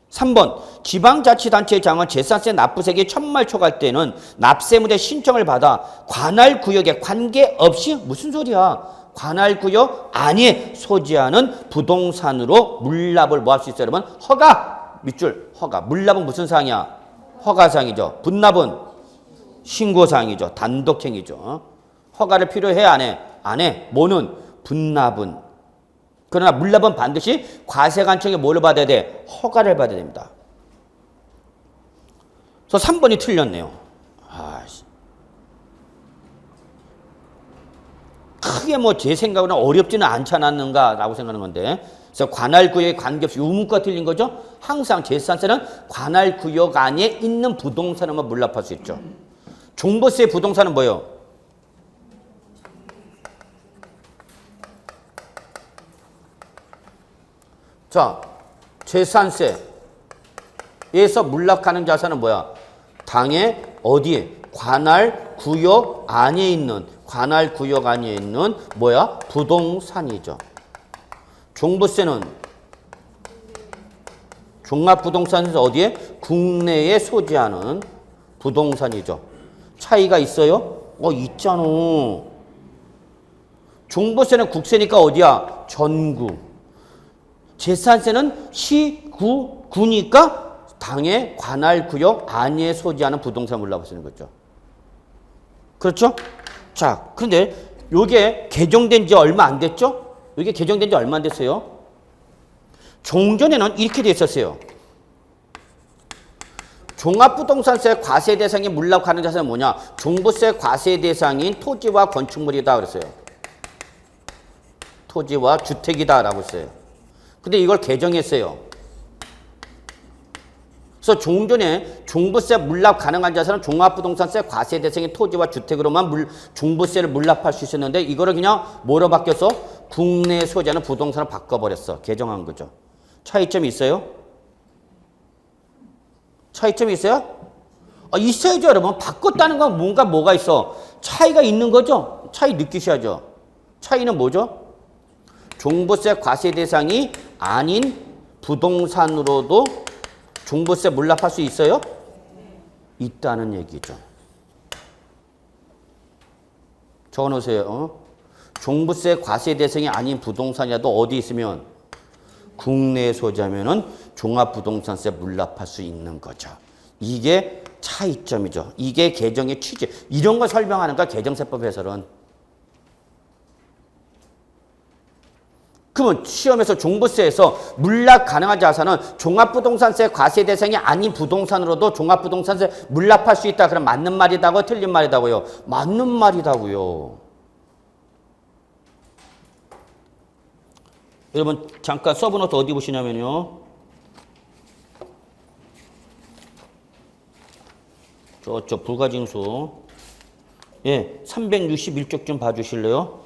3번 지방자치단체의 장은 재산세 납부세액이 1000만 초과할 때는 납세무대 신청을 받아 관할구역에 관계없이 무슨 소리야. 관할구역 안에 소지하는 부동산으로 물납을 뭐 할 수 있어요 여러분? 허가. 밑줄 허가. 물납은 무슨 사항이야? 허가사항이죠. 분납은 신고사항이죠. 단독행위죠. 허가를 필요해 안 해? 안 해. 뭐는? 분납은. 그러나 물납은 반드시 과세관청에 뭐를 받아야 돼? 허가를 받아야 됩니다. 그래서 3번이 틀렸네요. 크게 뭐 제 생각으로는 어렵지는 않지 않았는가라고 생각하는 건데 그래서 관할구역에 관계없이 의무가 틀린 거죠. 항상 재산세는 관할구역 안에 있는 부동산만 물납할 수 있죠. 종부세 부동산은 뭐예요? 자, 재산세에서 물납하는 자산은 뭐야? 당의 어디에? 관할구역 안에 있는 뭐야? 부동산이죠. 종부세는 종합부동산에서 어디에? 국내에 소지하는 부동산이죠. 차이가 있어요? 있잖아. 종부세는 국세니까 어디야? 전국. 재산세는 구니까 당의 관할구역 안에 소지하는 부동산 물납을 쓰는 거죠. 그렇죠? 자, 그런데 이게 개정된 지 얼마 안 됐죠? 이게 개정된 지 얼마 안 됐어요? 종전에는 이렇게 돼 있었어요. 종합부동산세 과세 대상이 물납 가능 자산은 뭐냐? 종부세 과세 대상인 토지와 건축물이다 그랬어요. 토지와 주택이다라고 했어요. 근데 이걸 개정했어요. 그래서 종전에 종부세 물납 가능한 자산은 종합부동산세 과세 대상인 토지와 주택으로만 종부세를 물납할 수 있었는데 이거를 그냥 뭐로 바뀌어서 국내에 소지하는 부동산을 바꿔버렸어. 개정한 거죠. 차이점이 있어요? 차이점이 있어요? 있어야죠, 여러분. 바꿨다는 건 뭔가 뭐가 있어? 차이가 있는 거죠? 차이 느끼셔야죠. 차이는 뭐죠? 종부세 과세 대상이 아닌 부동산으로도 종부세 물납할 수 있어요? 있다는 얘기죠. 적어놓으세요. 종부세 과세 대상이 아닌 부동산이라도 어디 있으면 국내 소재면은 종합부동산세 물납할 수 있는 거죠. 이게 차이점이죠. 이게 개정의 취지. 이런 거 설명하는 거야, 개정세법 해설은. 그러면 시험에서 종부세에서 물납 가능한 자산은 종합부동산세 과세 대상이 아닌 부동산으로도 종합부동산세 물납할 수 있다. 그럼 맞는 말이다고 틀린 말이다고요? 맞는 말이다고요. 여러분 잠깐 서브노트 어디 보시냐면요. 저쪽 부가징수. 예, 361쪽 좀 봐주실래요?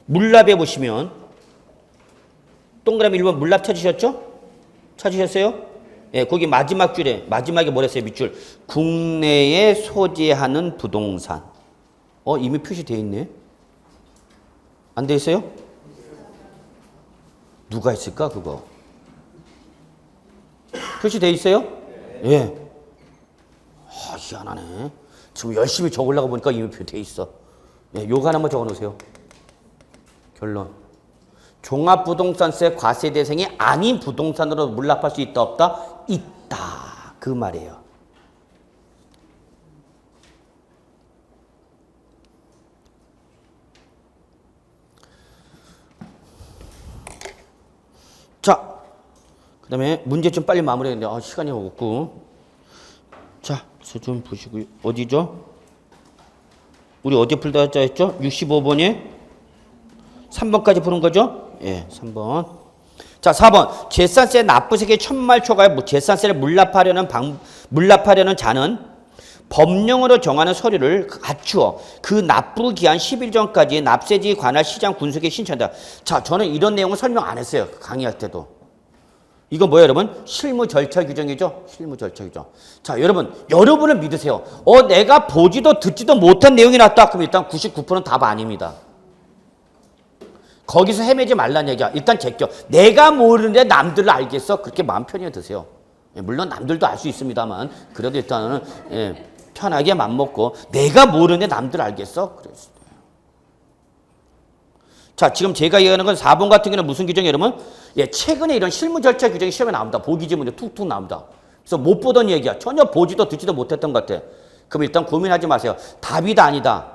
물납에 보시면 동그라미 1번 물납 찾으셨죠? 찾으셨어요? 예, 거기 마지막 줄에 마지막에 뭐랬어요? 밑줄. 국내에 소재하는 부동산. 이미 표시되어 있네. 안 돼 있어요? 누가 있을까 그거? 표시되어 있어요? 예. 희한하네. 지금 열심히 적으려고 보니까 이미 표시되어 있어. 예, 요거 하나만 적어놓으세요. 결론. 종합부동산세 과세 대상이 아닌 부동산으로 물납할 수 있다 없다? 있다. 그 말이에요. 자, 그 다음에 문제 좀 빨리 마무리해야 되는데 시간이 없고. 자, 좀 보시고요. 어디죠? 우리 어디 풀다 했죠? 65번에 3번까지 푸는 거죠? 예, 3번. 자, 4번. 재산세 납부세액의 천말 초과에 재산세를 물납하려는 자는 법령으로 정하는 서류를 갖추어 그 납부 기한 10일 전까지 납세지 관할 시장 군수에게 신청한다. 자, 저는 이런 내용을 설명 안 했어요. 강의할 때도. 이거 뭐예요, 여러분? 실무 절차 규정이죠? 실무 절차 규정. 자, 여러분을 믿으세요. 내가 보지도 듣지도 못한 내용이 나왔다. 그럼 일단 99%는 답 아닙니다. 거기서 헤매지 말라는 얘기야. 일단 제껴. 내가 모르는데 남들을 알겠어? 그렇게 마음 편히 드세요. 물론 남들도 알 수 있습니다만 그래도 일단은 편하게 맘먹고 내가 모르는데 남들 알겠어? 그랬어요. 자, 지금 제가 얘기하는 건 4번 같은 경우는 무슨 규정이에요, 여러분? 최근에 이런 실무 절차 규정이 시험에 나옵니다. 보기 지문에 툭툭 나옵니다. 그래서 못 보던 얘기야. 전혀 보지도 듣지도 못했던 것 같아. 그럼 일단 고민하지 마세요. 답이다, 아니다?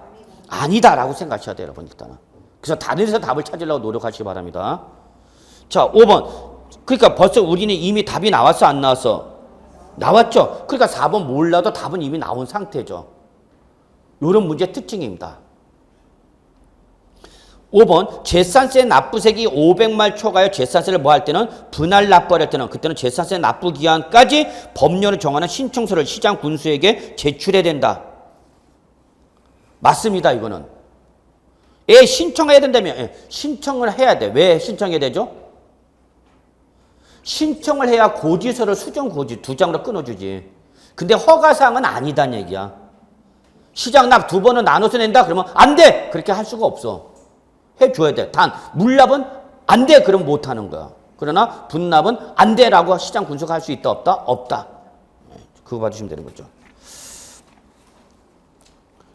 아니다라고 생각하셔야 돼요, 여러분, 일단은. 그래서 다른 데서 답을 찾으려고 노력하시기 바랍니다. 자, 5번. 그러니까 벌써 우리는 이미 답이 나왔어, 안 나왔어? 나왔죠? 그러니까 4번 몰라도 답은 이미 나온 상태죠. 이런 문제의 특징입니다. 5번. 재산세 납부세액이 500말 초과하여 재산세를 뭐 할 때는 분할 납부할 때는 그때는 재산세 납부 기한까지 법령을 정하는 신청서를 시장 군수에게 제출해야 된다. 맞습니다, 이거는. 신청해야 된다면 신청을 해야 돼. 왜 신청해야 되죠? 신청을 해야 고지서를 수정 고지 2장으로 끊어주지. 근데 허가사항은 아니다는 얘기야. 시장 납 2번은 나눠서 낸다? 그러면 안 돼! 그렇게 할 수가 없어. 해줘야 돼. 단 물납은 안 돼! 그러면 못하는 거야. 그러나 분납은 안 돼라고 시장 군수가 할 수 있다 없다? 없다. 그거 봐주시면 되는 거죠.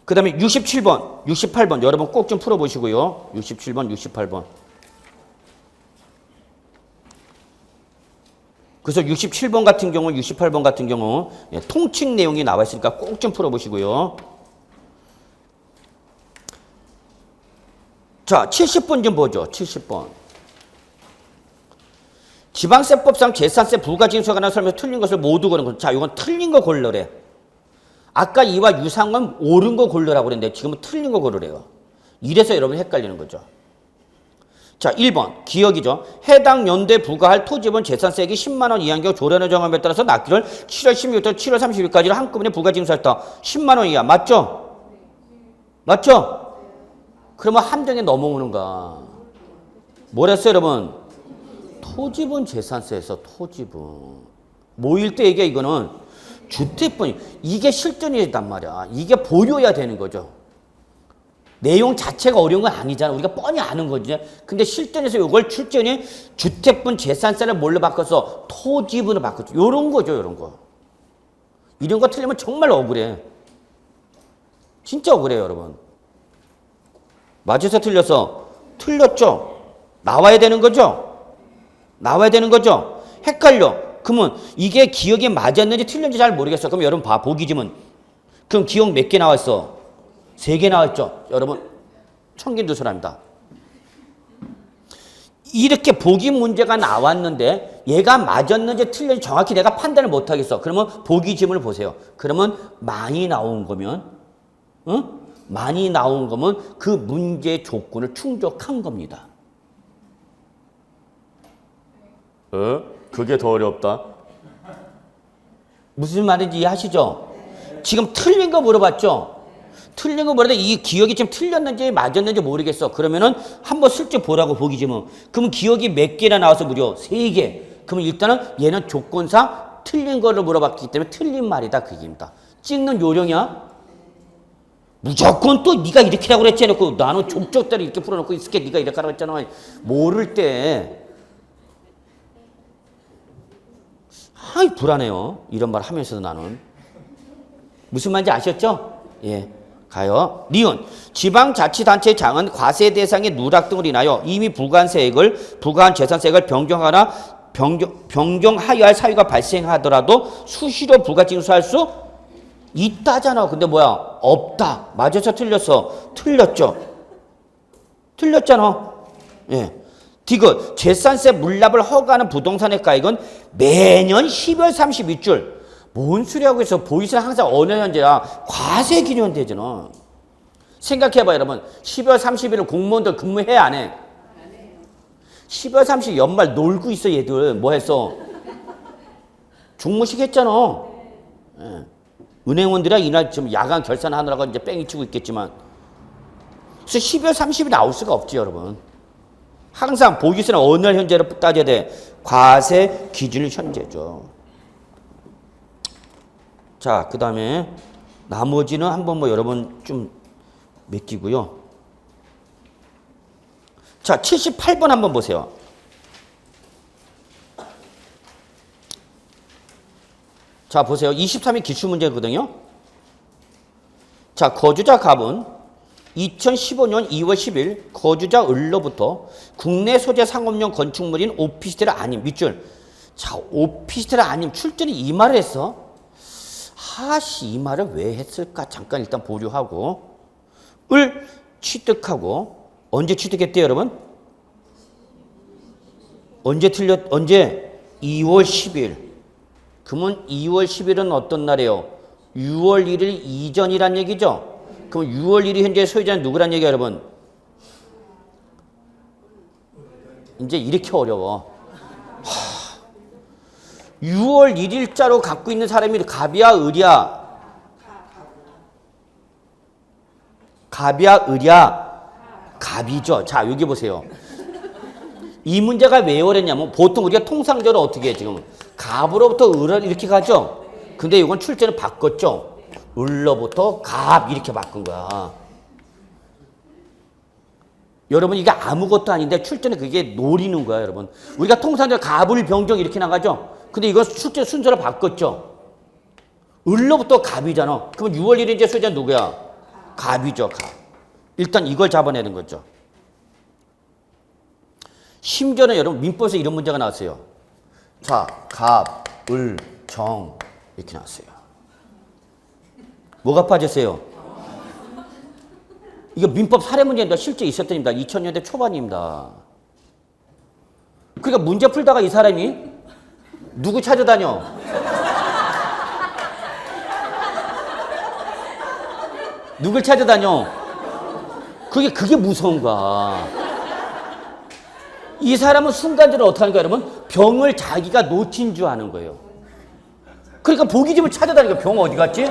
그 다음에 67번, 68번 여러분 꼭 좀 풀어보시고요. 67번, 68번. 그래서 67번 같은 경우, 68번 같은 경우 통칙 내용이 나와 있으니까 꼭 좀 풀어보시고요. 자, 70번 좀 보죠. 70번. 지방세법상 재산세 부가징수에 관한 설명에서 틀린 것을 모두 고르는 것. 자, 이건 틀린 거 고르래. 아까 이와 유사한 건 옳은 거 고르라고 그랬는데 지금은 틀린 거 고르래요. 이래서 여러분이 헷갈리는 거죠. 자, 1번 기억이죠. 해당 연도에 부과할 토지분 재산세액이 10만 원 이하인 경우 조례의 정함에 따라서 납기를 7월 16일부터 7월 30일까지를 한꺼번에 부가징수했다. 10만 원 이하. 맞죠? 맞죠? 그러면 함정에 넘어오는가? 뭐랬어요, 여러분? 토지분 재산세에서 토지분. 모일 때 얘기해, 이거는 주택분. 이게 실전이란 말이야. 이게 보료야 되는 거죠. 내용 자체가 어려운 건 아니잖아. 우리가 뻔히 아는 거지. 근데 실전에서 이걸 출전이 주택분 재산세를 뭘로 바꿔서 토지분으로 바꿨죠. 요런 거죠, 요런 거. 이런 거 틀리면 정말 억울해. 진짜 억울해요, 여러분. 맞아서 틀려서 틀렸죠. 나와야 되는 거죠. 나와야 되는 거죠. 헷갈려. 그러면 이게 기억이 맞았는지 틀렸는지 잘 모르겠어. 그럼 여러분 봐. 보기 지문. 그럼 기억 몇 개 나왔어? 3개 나왔죠. 여러분 청긴두서랍니다. 이렇게 보기 문제가 나왔는데 얘가 맞았는지 틀렸는지 정확히 내가 판단을 못하겠어. 그러면 보기 지문을 보세요. 그러면 많이 나온 거면 많이 나온 거면 그 문제 조건을 충족한 겁니다. 그게 더 어렵다. 무슨 말인지 이해하시죠? 지금 틀린 거 물어봤죠? 틀린 거 물어봤는데 이 기억이 지금 틀렸는지 맞았는지 모르겠어. 그러면은 한번 슬쩍 보라고 보기 지문. 그러면 기억이 몇 개나 나와서 무려 3개. 그러면 일단은 얘는 조건상 틀린 거를 물어봤기 때문에 틀린 말이다. 그 얘기입니다. 찍는 요령이야. 무조건 또 네가 이렇게 하라고 그랬지 해놓고 나는 족족대로 이렇게 풀어놓고 있을게 네가 이렇게 하라고 했잖아. 모를 때 아이 불안해요. 이런 말 하면서도 나는. 무슨 말인지 아셨죠? 예. 가요. 니은 지방자치단체장은 과세 대상의 누락 등을 인하여 이미 부과한 재산세액을 변경하여야 할 사유가 발생하더라도 수시로 부가징수할 수 있다잖아. 근데 뭐야? 없다. 맞아서 틀렸어. 틀렸죠. 틀렸잖아. 예. 디귿 재산세 물납을 허가하는 부동산의 가액은 매년 12월 31줄. 뭔 소리하고 있어. 보이스는 항상 어느 현재야. 과세 기준되잖아. 생각해봐 여러분. 12월 30일은 공무원들 근무해 안 해? 12월 30일 연말 놀고 있어 얘들. 뭐 했어? 종무식 했잖아. 예. 은행원들이야 이날 지금 야간 결산하느라고 이제 뺑이 치고 있겠지만. 그래서 12월 30일 나올 수가 없지 여러분. 항상 보이스는 어느 날 현재로 따져야 돼? 과세 기준일 현재죠. 자, 그 다음에 나머지는 한번 뭐 여러분 좀 맡기고요. 자, 78번 한번 보세요. 자, 보세요. 23일 기출문제거든요. 자, 거주자 갑은 2015년 2월 10일 거주자 을로부터 국내 소재 상업용 건축물인 오피스텔 아님 밑줄. 자, 오피스텔 아님 출전이 이 말을 했어. 이 말을 왜 했을까? 잠깐 일단 보류하고 을 취득하고 언제 취득했대요, 여러분? 언제 2월 10일. 그러면 2월 10일은 어떤 날이에요? 6월 1일 이전이란 얘기죠? 그럼 6월 1일 현재 소유자는 누구란 얘기야, 여러분? 이제 이렇게 어려워. 6월 1일자로 갖고 있는 사람이 갑이야, 을이야? 갑이야, 을이야? 갑이죠. 자, 여기 보세요. 이 문제가 왜 어렵냐면 보통 우리가 통상적으로 어떻게 해, 지금? 갑으로부터 을을 이렇게 가죠? 근데 이건 출제는 바꿨죠? 을로부터 갑 이렇게 바꾼 거야. 여러분 이게 아무것도 아닌데 출제는 그게 노리는 거야, 여러분. 우리가 통상적으로 갑을 병정 이렇게 나가죠? 근데 이거 출제 순서를 바꿨죠? 을로부터 갑이잖아. 그러면 6월 1일 이제 소유자 누구야? 갑이죠, 갑. 일단 이걸 잡아내는 거죠. 심지어는 여러분 민법에서 이런 문제가 나왔어요. 자, 갑, 을, 정 이렇게 나왔어요. 뭐가 빠졌어요? 이거 민법 사례 문제입니다. 실제 있었던 입니다. 2000년대 초반입니다. 그러니까 문제 풀다가 이 사람이 누구 찾아다녀? 누굴 찾아다녀? 그게 무서운 거야. 이 사람은 순간적으로 어떻게 하는 거야, 여러분? 병을 자기가 놓친 줄 아는 거예요. 그러니까 보기집을 찾아다니까 병 어디 갔지?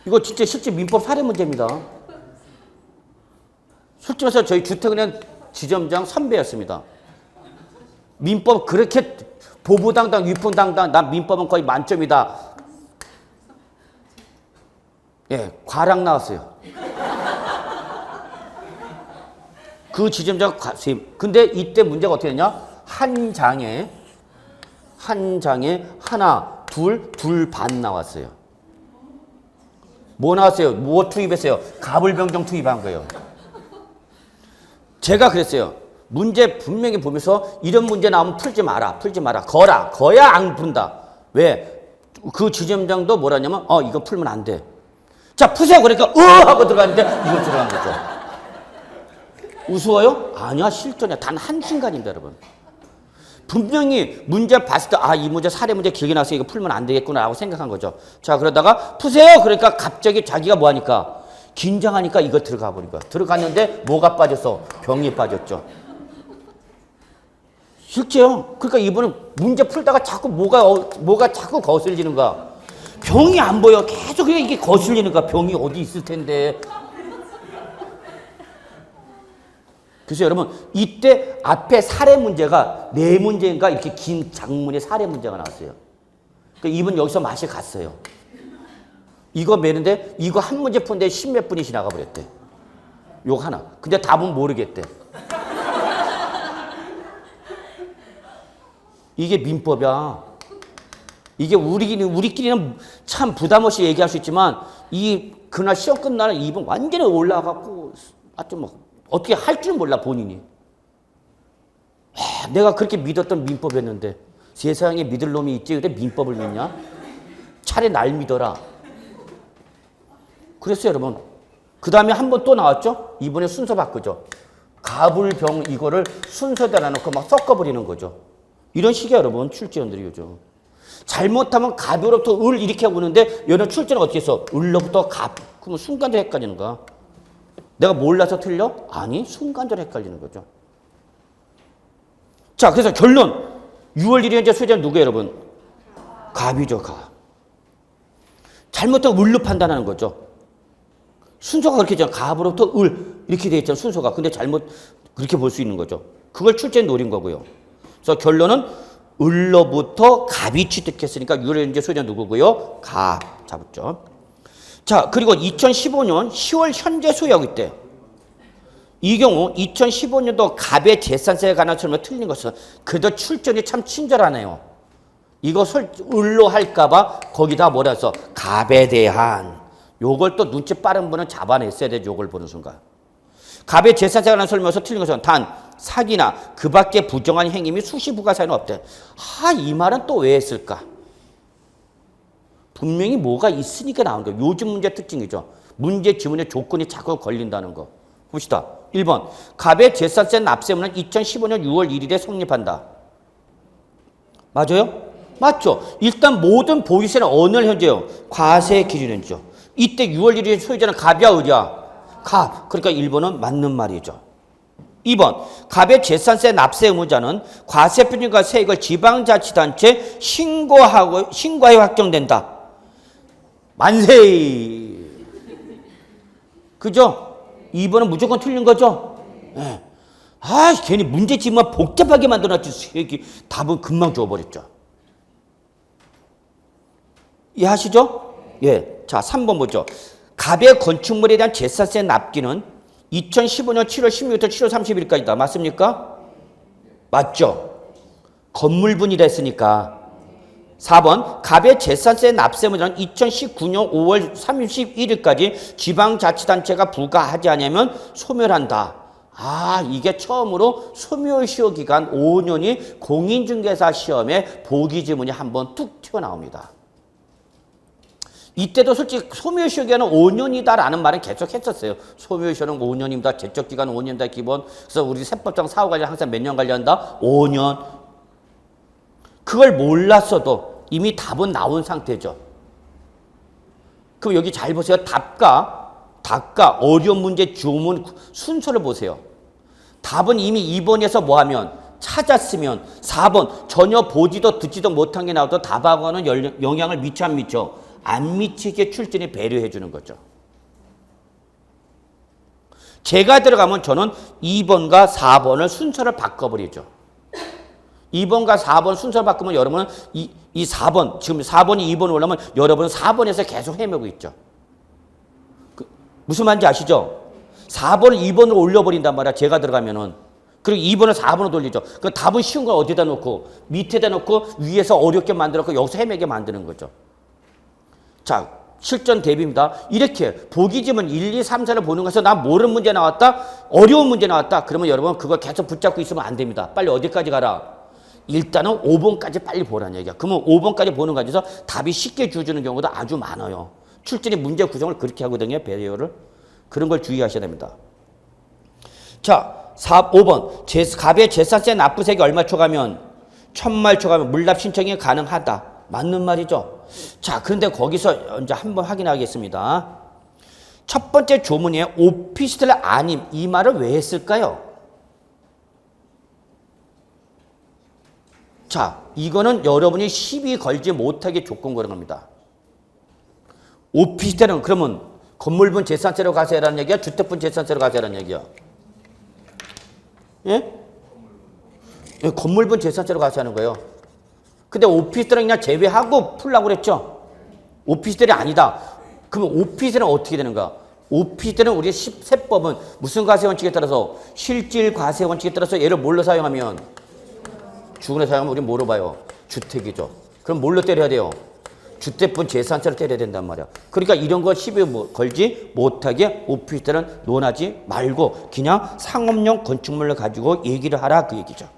이거 진짜 실제 민법 사례 문제입니다. 실제로서 저희 주택은행 지점장 선배였습니다. 민법 그렇게 보부당당 위풍당당 난 민법은 거의 만점이다. 예, 과락 나왔어요. 그 지점장 근데 이때 문제가 어떻게 되냐? 한 장에 하나, 둘 반 나왔어요. 뭐 나왔어요? 뭐 투입했어요? 가불병정 투입한 거예요. 제가 그랬어요. 문제 분명히 보면서 이런 문제 나오면 풀지 마라. 거야 안 푼다. 왜? 그 지점장도 뭐라냐면 이거 풀면 안 돼. 자, 푸세요. 그러니까 하고 들어갔는데 이거 들어간 거죠. 우스워요? 아니야, 실전이야. 단 한순간입니다, 여러분. 분명히 문제 봤을 때 이 문제 사례 문제 길게 나와서 이거 풀면 안 되겠구나라고 생각한 거죠. 자, 그러다가 푸세요. 그러니까 갑자기 자기가 뭐 하니까 긴장하니까 이거 들어가 버린 거야. 들어갔는데 뭐가 빠졌어? 병이 빠졌죠. 실제요. 그러니까 이분은 문제 풀다가 자꾸 뭐가 자꾸 거슬리는 거야. 병이 안 보여. 계속 그냥 이게 거슬리는 거야. 병이 어디 있을 텐데. 그래서 여러분 이때 앞에 사례 문제가 네 문제인가 이렇게 긴 장문의 사례 문제가 나왔어요. 그러니까 이분 여기서 맛이 갔어요. 이거 매는데 이거 한 문제 푸는데 10몇 분이 지나가 버렸대. 요거 하나. 근데 답은 모르겠대. 이게 민법이야. 이게 우리끼리는 참 부담 없이 얘기할 수 있지만 그날 시험 끝나는 이분 완전히 올라가고 뭐 어떻게 할 줄 몰라 본인이. 내가 그렇게 믿었던 민법이었는데 세상에 믿을 놈이 있지 근데 민법을 믿냐? 차라리 날 믿어라. 그랬어요 여러분. 그 다음에 한 번 또 나왔죠? 이번에 순서 바꾸죠. 가불병 이거를 순서대로 놔놓고 막 섞어버리는 거죠. 이런 식이야 여러분 출제원들이 요즘. 잘못하면 갑으로부터 을 이렇게 오는데 얘는 출제는 어떻게 했어? 을로부터 갑. 그러면 순간적으로 헷갈리는 거야. 내가 몰라서 틀려? 아니, 순간적으로 헷갈리는 거죠. 자, 그래서 결론. 6월 1일 현재 수혜자는 누구예요, 여러분? 갑이죠, 갑. 잘못하면 을로 판단하는 거죠. 순서가 그렇게 있잖아. 갑으로부터 을 이렇게 돼 있잖아, 순서가. 근데 잘못 그렇게 볼 수 있는 거죠. 그걸 출제에 노린 거고요. 그래서 결론은 을로부터 갑이 취득했으니까 6월 1일 현재 수혜자는 누구고요? 갑. 잡았죠. 자, 그리고 2015년 10월 현재 소유하고 있대. 이 경우 2015년도 갑의 재산세에 관한 설명이 틀린 것은 그래도 출전이 참 친절하네요. 이것을 을로 할까봐 거기다 뭐라 해서 갑에 대한 요걸 또 눈치 빠른 분은 잡아냈어야 돼. 요걸 보는 순간. 갑의 재산세에 관한 설명에서 틀린 것은 단 사기나 그 밖에 부정한 행위 및 수시 부가 사유는 없대. 이 말은 또 왜 했을까? 분명히 뭐가 있으니까 나온 거예요. 요즘 문제 특징이죠. 문제 지문에 조건이 자꾸 걸린다는 거. 봅시다. 1번. 갑의 재산세 납세문은 2015년 6월 1일에 성립한다. 맞아요? 맞죠. 일단 모든 보유세는 어느 현재요? 과세 기준이죠. 이때 6월 1일에 소유자는 갑이야, 을이야? 갑. 그러니까 1번은 맞는 말이죠. 2번. 갑의 재산세 납세 의무자는 과세표준과 세액을 지방자치단체에 신고하여 확정된다. 만세. 그죠? 2번은 무조건 틀린 거죠? 네. 괜히 문제지만 복잡하게 만들어놨지. 답은 금방 줘버렸죠. 이해하시죠? 예. 자, 3번 보죠. 갑의 건축물에 대한 재산세 납기는 2015년 7월 16일부터 7월 30일까지다. 맞습니까? 맞죠? 건물분이라 했으니까. 4번. 갑의 재산세 납세 문제는 2019년 5월 31일까지 지방자치단체가 부과하지 않으면 소멸한다. 이게 처음으로 소멸시효 기간 5년이 공인중개사 시험에 보기지문이 한번 뚝 튀어나옵니다. 이때도 솔직히 소멸시효 기간은 5년이다라는 말은 계속 했었어요. 소멸시효는 5년입니다. 제적기간 5년이다 기본. 그래서 우리 세법상 사후 관련 항상 몇 년 관리한다? 5년. 그걸 몰랐어도 이미 답은 나온 상태죠. 그럼 여기 잘 보세요. 답과 어려운 문제 주문 순서를 보세요. 답은 이미 2번에서 뭐하면 찾았으면 4번 전혀 보지도 듣지도 못한 게 나와도 답하고는 영향을 미쳐 안 미쳐? 안 미치게 출전이 배려해 주는 거죠. 제가 들어가면 저는 2번과 4번을 순서를 바꿔버리죠. 2번과 4번 순서를 바꾸면 여러분은 이 4번, 지금 4번이 2번으로 올라오면 여러분은 4번에서 계속 헤매고 있죠. 무슨 말인지 아시죠? 4번을 2번으로 올려버린단 말이야, 제가 들어가면은. 그리고 2번을 4번으로 돌리죠. 그 답은 쉬운 걸 어디다 놓고, 밑에다 놓고, 위에서 어렵게 만들었고, 여기서 헤매게 만드는 거죠. 자, 실전 대비입니다. 이렇게 보기지문 1, 2, 3, 4를 보는 것에서 나 모르는 문제 나왔다, 어려운 문제 나왔다. 그러면 여러분 그걸 계속 붙잡고 있으면 안 됩니다. 빨리 어디까지 가라? 일단은 5번까지 빨리 보라는 얘기야. 그러면 5번까지 보는 과정에서 답이 쉽게 주어지는 경우도 아주 많아요. 출전이 문제 구성을 그렇게 하거든요. 배려를. 그런 걸 주의하셔야 됩니다. 자, 5번. 갑의 재산세 납부세액이 얼마 초과하면 1000만 초과하면 물납 신청이 가능하다. 맞는 말이죠. 자, 그런데 거기서 이제 한번 확인하겠습니다. 첫 번째 조문에 오피스텔 아님 이 말을 왜 했을까요? 자, 이거는 여러분이 시비 걸지 못하게 조건 거는 겁니다. 오피스텔은 그러면 건물분 재산세로 가세라는 얘기야? 주택분 재산세로 가세라는 얘기야? 예? 예, 건물분 재산세로 가세하는 거예요. 근데 오피스텔은 그냥 제외하고 풀라고 그랬죠? 오피스텔이 아니다. 그러면 오피스텔은 어떻게 되는가? 오피스텔은 우리 세법은 무슨 과세 원칙에 따라서 실질 과세 원칙에 따라서 얘를 뭘로 사용하면 주거로 사용하면 우리 뭐로 봐요? 주택이죠. 그럼 뭘로 때려야 돼요? 주택분 재산세로 때려야 된단 말이야. 그러니까 이런 거 시비 걸지 못하게 오피스텔은 논하지 말고 그냥 상업용 건축물을 가지고 얘기를 하라 그 얘기죠.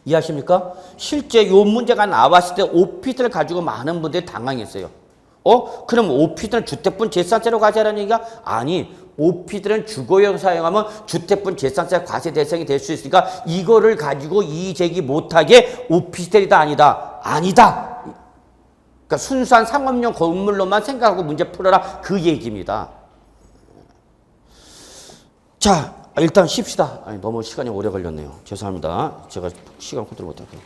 이해하십니까? 실제 요 문제가 나왔을 때 오피스텔을 가지고 많은 분들이 당황했어요. 그럼 오피스텔은 주택분 재산세로 과세하라는 얘기가? 아니, 오피스텔은 주거용 사용하면 주택분 재산세 과세 대상이 될 수 있으니까 이거를 가지고 이의 제기 못하게 오피스텔이다 아니다? 아니다. 그러니까 순수한 상업용 건물로만 생각하고 문제 풀어라 그 얘기입니다. 자, 일단 쉽시다. 너무 시간이 오래 걸렸네요. 죄송합니다. 제가 시간 컨트롤 못할게요.